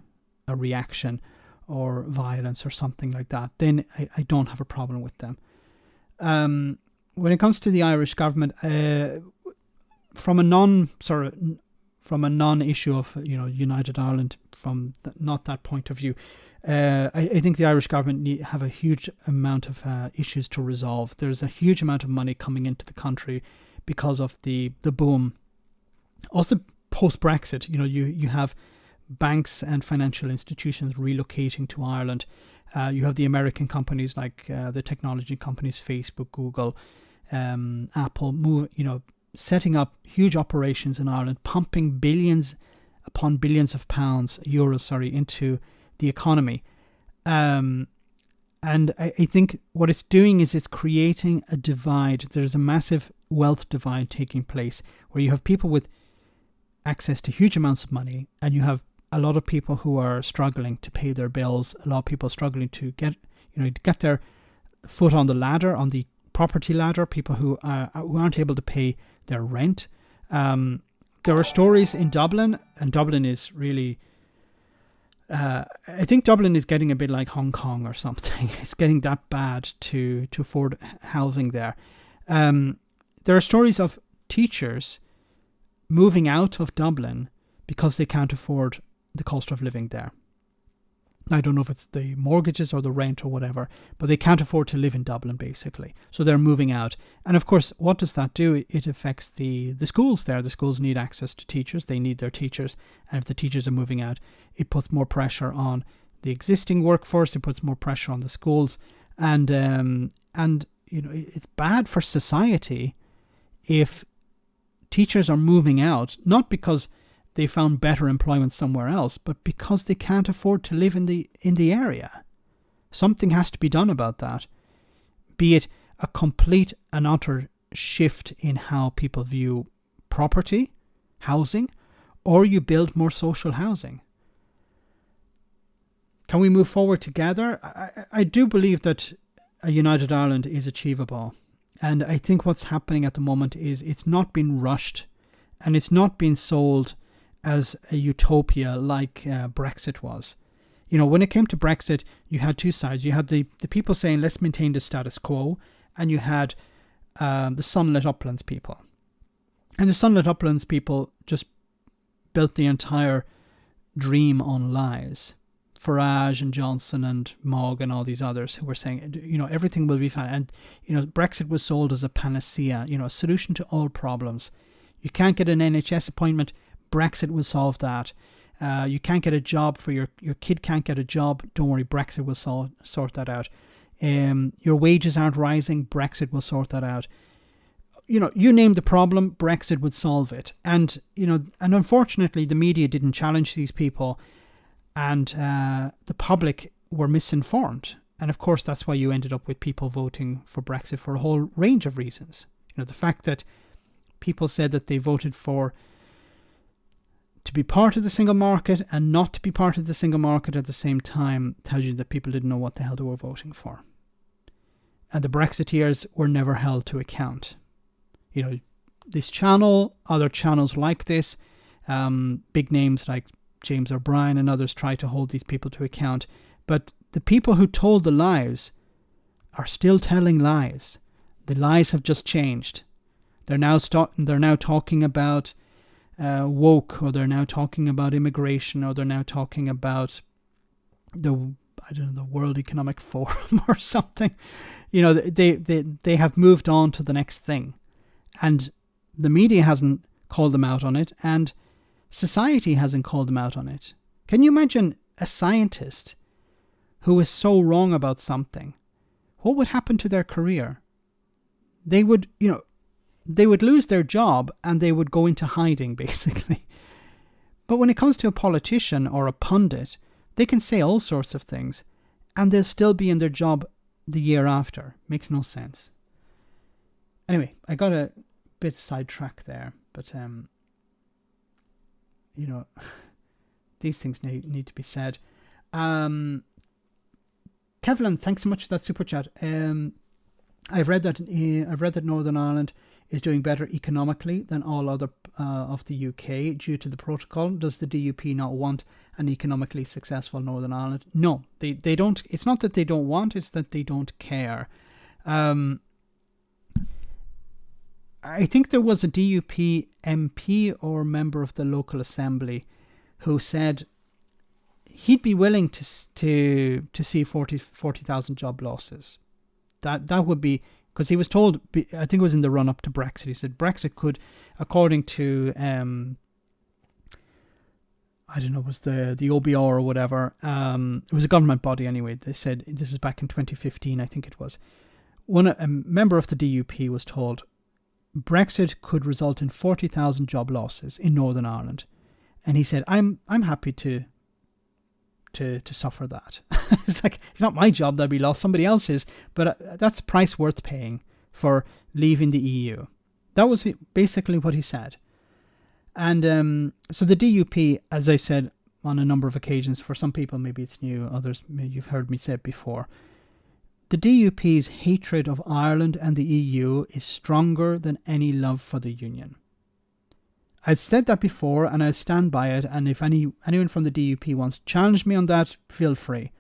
a reaction or violence or something like that, then I don't have a problem with them. When it comes to the Irish government, from a non-issue of United Ireland, from not that point of view, I think the Irish government have a huge amount of issues to resolve. There's a huge amount of money coming into the country because of the boom. Also, post-Brexit, you have banks and financial institutions relocating to Ireland. You have the American companies like the technology companies, Facebook, Google, Apple, setting up huge operations in Ireland, pumping billions upon billions of euros, into the economy. And I think what it's doing is it's creating a divide. There's a massive wealth divide taking place where you have people with access to huge amounts of money, and you have a lot of people who are struggling to pay their bills, a lot of people struggling to get their foot on the ladder, on the property ladder, people who aren't able to pay their rent. There are stories in Dublin, and Dublin is really, I think Dublin is getting a bit like Hong Kong or something. It's getting that bad to afford housing there. There are stories of teachers moving out of Dublin because they can't afford the cost of living there. I don't know if it's the mortgages or the rent or whatever, but they can't afford to live in Dublin, basically. So they're moving out. And of course, what does that do? It affects the schools there. The schools need access to teachers. They need their teachers. And if the teachers are moving out, it puts more pressure on the existing workforce. It puts more pressure on the schools. And it's bad for society if teachers are moving out, not because they found better employment somewhere else, but because they can't afford to live in the area. Something has to be done about that. Be it a complete and utter shift in how people view property, housing, or you build more social housing. Can we move forward together? I do believe that a united Ireland is achievable. And I think what's happening at the moment is it's not been rushed, and it's not been sold as a utopia like Brexit was. When it came to Brexit, you had two sides. You had the people saying, let's maintain the status quo, and you had the Sunlit Uplands people. And the Sunlit Uplands people just built the entire dream on lies. Farage and Johnson and Mogg and all these others who were saying, everything will be fine. And, Brexit was sold as a panacea, a solution to all problems. You can't get an NHS appointment, Brexit will solve that. You can't get a job for your kid can't get a job. Don't worry, Brexit will sort that out. Your wages aren't rising. Brexit will sort that out. You name the problem, Brexit would solve it. And unfortunately, the media didn't challenge these people, and the public were misinformed. And of course, that's why you ended up with people voting for Brexit for a whole range of reasons. The fact that people said that they voted to be part of the single market and not to be part of the single market at the same time tells you that people didn't know what the hell they were voting for. And the Brexiteers were never held to account. This channel, other channels like this, big names like James O'Brien and others try to hold these people to account. But the people who told the lies are still telling lies. The lies have just changed. They're now talking about woke, or they're now talking about immigration, or they're now talking about the World Economic Forum or something. They have moved on to the next thing, and the media hasn't called them out on it, and society hasn't called them out on it. Can you imagine a scientist who is so wrong about something? What would happen to their career? They would lose their job and they would go into hiding, basically. But when it comes to a politician or a pundit, they can say all sorts of things, and they'll still be in their job the year after. Makes no sense. Anyway, I got a bit sidetracked there, but these things need to be said. Kevlin, thanks so much for that super chat. I've read that Northern Ireland is doing better economically than all other of the UK due to the protocol. Does the DUP not want an economically successful Northern Ireland? No, they don't. It's not that they don't want, it's that they don't care. I think there was a DUP MP or member of the local assembly who said he'd be willing to see 40,000 job losses. That would be, because he was told, I think it was in the run up to Brexit, he said Brexit could, according to I don't know, it was the OBR or whatever, it was a government body anyway. They said, this is back in 2015, I think it was. A member of the DUP was told Brexit could result in 40,000 job losses in Northern Ireland, and he said, I'm happy to suffer that. It's like, it's not my job that'll be lost, somebody else's, but that's a price worth paying for leaving the EU. That was basically what he said. And so the DUP, as I said on a number of occasions, for some people maybe it's new, others maybe you've heard me say it before, the DUP's hatred of Ireland and the EU is stronger than any love for the Union. I've said that before and I stand by it, and if anyone from the DUP wants to challenge me on that, feel free.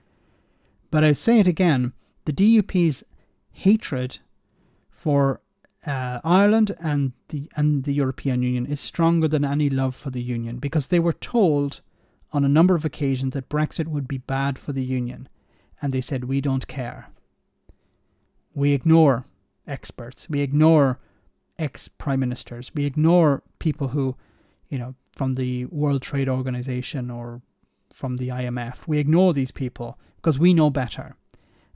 But I say it again, the DUP's hatred for Ireland and the European Union is stronger than any love for the Union, because they were told on a number of occasions that Brexit would be bad for the Union, and they said, we don't care. We ignore experts, we ignore ex-prime ministers, we ignore people who, from the World Trade Organization or from the IMF, we ignore these people because we know better.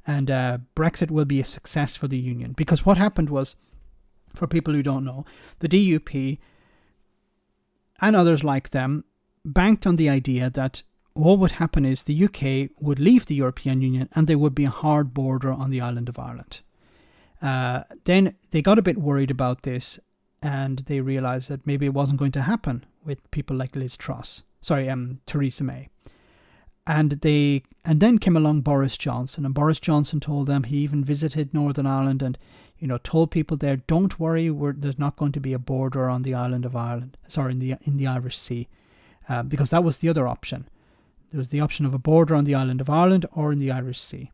And Brexit will be a success for the Union, because what happened was, for people who don't know, the DUP and others like them banked on the idea that what would happen is the UK would leave the European Union and there would be a hard border on the island of Ireland. Then they got a bit worried about this, and they realised that maybe it wasn't going to happen with people like Theresa May. And then came along Boris Johnson, and Boris Johnson told them, he even visited Northern Ireland and told people there, don't worry, there's not going to be a border on the island of Ireland, in the Irish Sea, because that was the other option. There was the option of a border on the island of Ireland or in the Irish Sea.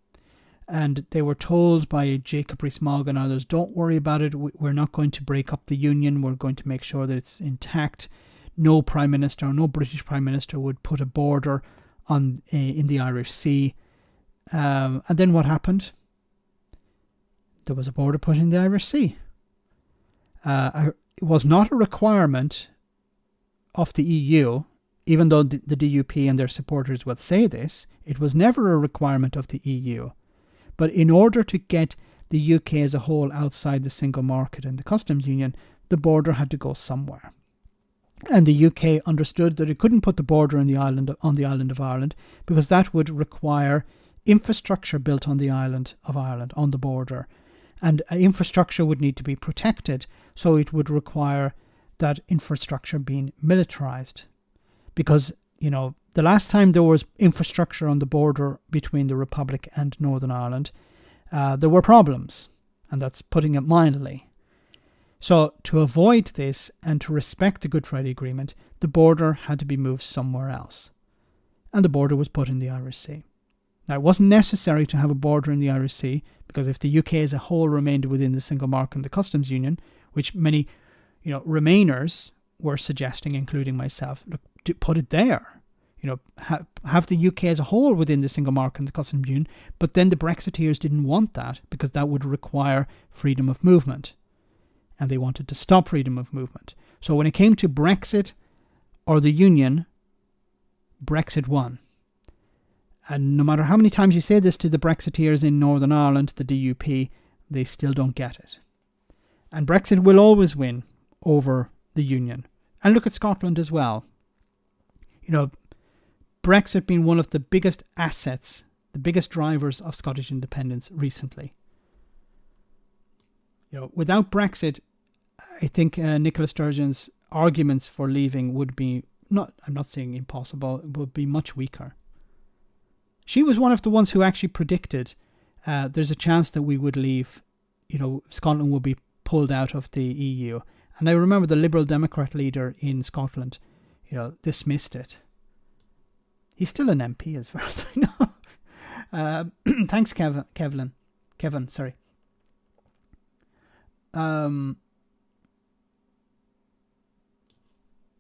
And they were told by Jacob Rees-Mogg and others, don't worry about it, we're not going to break up the Union, we're going to make sure that it's intact. No Prime Minister, or no British Prime Minister would put a border in the Irish Sea. And then what happened? There was a border put in the Irish Sea. It was not a requirement of the EU, even though the DUP and their supporters would say this. It was never a requirement of the EU. But in order to get the UK as a whole outside the single market and the customs union, the border had to go somewhere. And the UK understood that it couldn't put the border on the island of Ireland, because that would require infrastructure built on the island of Ireland, on the border. And infrastructure would need to be protected, so it would require that infrastructure being militarised. Because, the last time there was infrastructure on the border between the Republic and Northern Ireland, there were problems, and that's putting it mildly. So to avoid this and to respect the Good Friday Agreement, the border had to be moved somewhere else. And the border was put in the Irish Sea. Now, it wasn't necessary to have a border in the Irish Sea, because if the UK as a whole remained within the single market and the customs union, which many, Remainers were suggesting, including myself, look, put it there. Have the UK as a whole within the single market and the customs union, but then the Brexiteers didn't want that, because that would require freedom of movement. And they wanted to stop freedom of movement. So when it came to Brexit or the Union, Brexit won. And no matter how many times you say this to the Brexiteers in Northern Ireland, the DUP, they still don't get it. And Brexit will always win over the Union. And look at Scotland as well. Brexit being one of the biggest assets the biggest drivers of Scottish independence recently. Without Brexit, I think Nicola Sturgeon's arguments for leaving would be I'm not saying impossible, would be much weaker. She was one of the ones who actually predicted there's a chance that we would leave, Scotland would be pulled out of the EU. And I remember the Liberal Democrat leader in Scotland, dismissed it. He's still an MP as far as I know. Thanks, Kevin, sorry.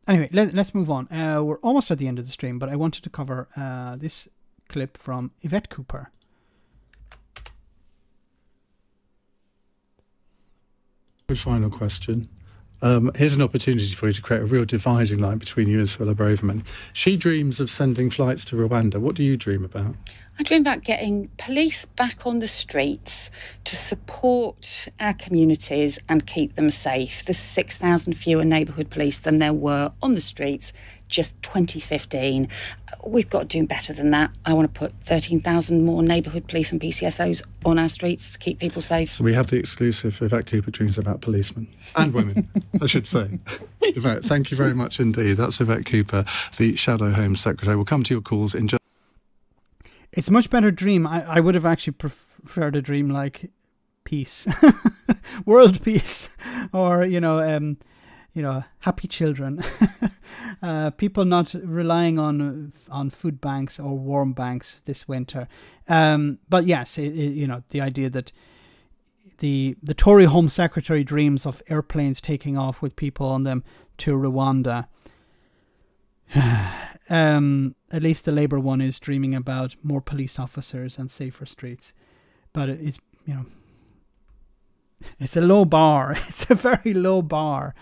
Anyway, let's move on. We're almost at the end of the stream, but I wanted to cover this clip from Yvette Cooper. Good final question. Here's an opportunity for you to create a real dividing line between you and Suella Braverman. She dreams of sending flights to Rwanda. What do you dream about? I dream about getting police back on the streets to support our communities and keep them safe. There's 6,000 fewer neighbourhood police than there were on the streets just 2015. We've got to do better than that. I want to put 13,000 more neighbourhood police and PCSOs on our streets to keep people safe. So we have the exclusive Yvette Cooper dreams about policemen and women, I should say. Yvette, thank you very much indeed. That's Yvette Cooper, the Shadow Home Secretary. We'll come to your calls in just... It's a much better dream. I would have actually preferred a dream like peace, world peace, or, happy children, people not relying on food banks or warm banks this winter. But yes, the idea that the Tory Home Secretary dreams of airplanes taking off with people on them to Rwanda. At least the Labour one is dreaming about more police officers and safer streets. But it's, it's a low bar. It's a very low bar.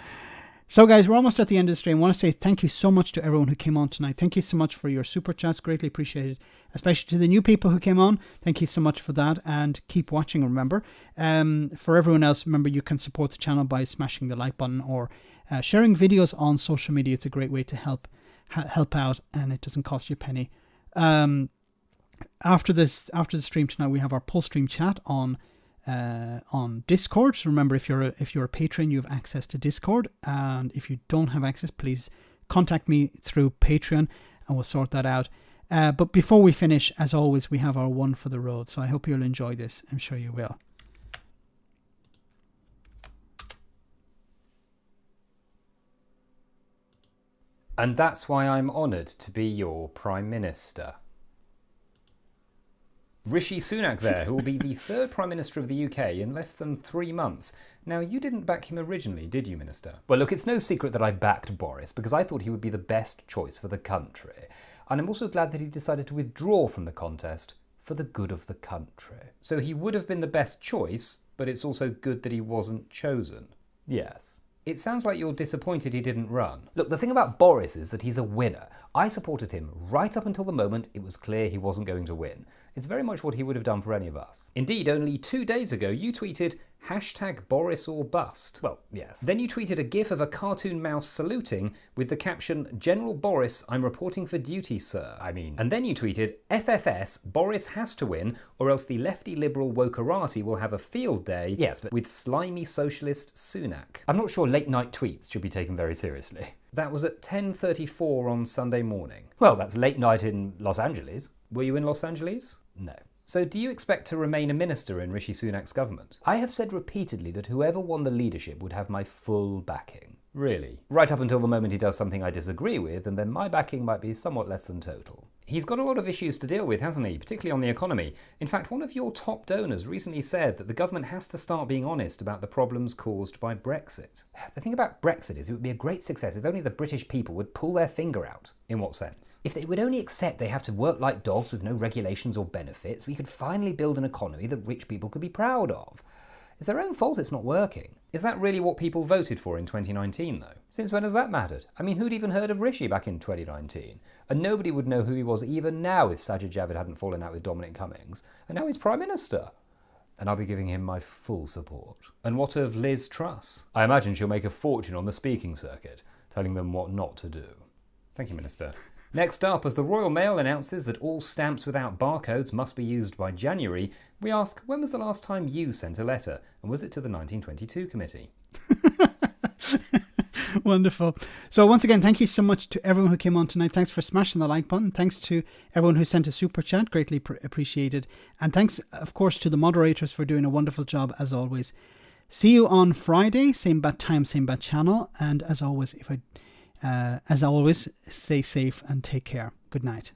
So guys, we're almost at the end of the stream. I want to say thank you so much to everyone who came on tonight. Thank you so much for your super chats. Greatly appreciated. Especially to the new people who came on. Thank you so much for that. And keep watching, remember. For everyone else, remember you can support the channel by smashing the like button or sharing videos on social media. It's a great way to help out, and it doesn't cost you a penny. After the stream tonight, we have our post stream chat on Discord. So remember, if you're a patron, you have access to Discord, and if you don't have access, please contact me through Patreon and we'll sort that out. But before we finish, as always, we have our one for the road. So I hope you'll enjoy this. I'm sure you will. And that's why I'm honoured to be your Prime Minister. Rishi Sunak there, who will be the third Prime Minister of the UK in less than 3 months. Now, you didn't back him originally, did you, Minister? Well, look, it's no secret that I backed Boris because I thought he would be the best choice for the country. And I'm also glad that he decided to withdraw from the contest for the good of the country. So he would have been the best choice, but it's also good that he wasn't chosen. Yes. It sounds like you're disappointed he didn't run. Look, the thing about Boris is that he's a winner. I supported him right up until the moment it was clear he wasn't going to win. It's very much what he would have done for any of us. Indeed, only 2 days ago you tweeted #BorisOrBust. Well, yes. Then you tweeted a gif of a cartoon mouse saluting with the caption, "General Boris, I'm reporting for duty, sir." And then you tweeted, "FFS, Boris has to win, or else the lefty liberal wokerati will have a field day." Yes, but with slimy socialist Sunak. I'm not sure late night tweets should be taken very seriously. That was at 10:34 on Sunday morning. Well, that's late night in Los Angeles. Were you in Los Angeles? No. So do you expect to remain a minister in Rishi Sunak's government? I have said repeatedly that whoever won the leadership would have my full backing. Really? Right up until the moment he does something I disagree with, and then my backing might be somewhat less than total. He's got a lot of issues to deal with, hasn't he? Particularly on the economy. In fact, one of your top donors recently said that the government has to start being honest about the problems caused by Brexit. The thing about Brexit is it would be a great success if only the British people would pull their finger out. In what sense? If they would only accept they have to work like dogs with no regulations or benefits, we could finally build an economy that rich people could be proud of. It's their own fault it's not working. Is that really what people voted for in 2019, though? Since when has that mattered? I mean, who'd even heard of Rishi back in 2019? And nobody would know who he was even now if Sajid Javid hadn't fallen out with Dominic Cummings. And now he's Prime Minister. And I'll be giving him my full support. And what of Liz Truss? I imagine she'll make a fortune on the speaking circuit, telling them what not to do. Thank you, Minister. Next up, as the Royal Mail announces that all stamps without barcodes must be used by January, we ask, when was the last time you sent a letter? And was it to the 1922 committee? Wonderful. So once again, thank you so much to everyone who came on tonight. Thanks for smashing the like button. Thanks to everyone who sent a super chat. Greatly appreciated. And thanks, of course, to the moderators for doing a wonderful job as always. See you on Friday, same bat time, same bat channel. And as always, stay safe and take care. Good night.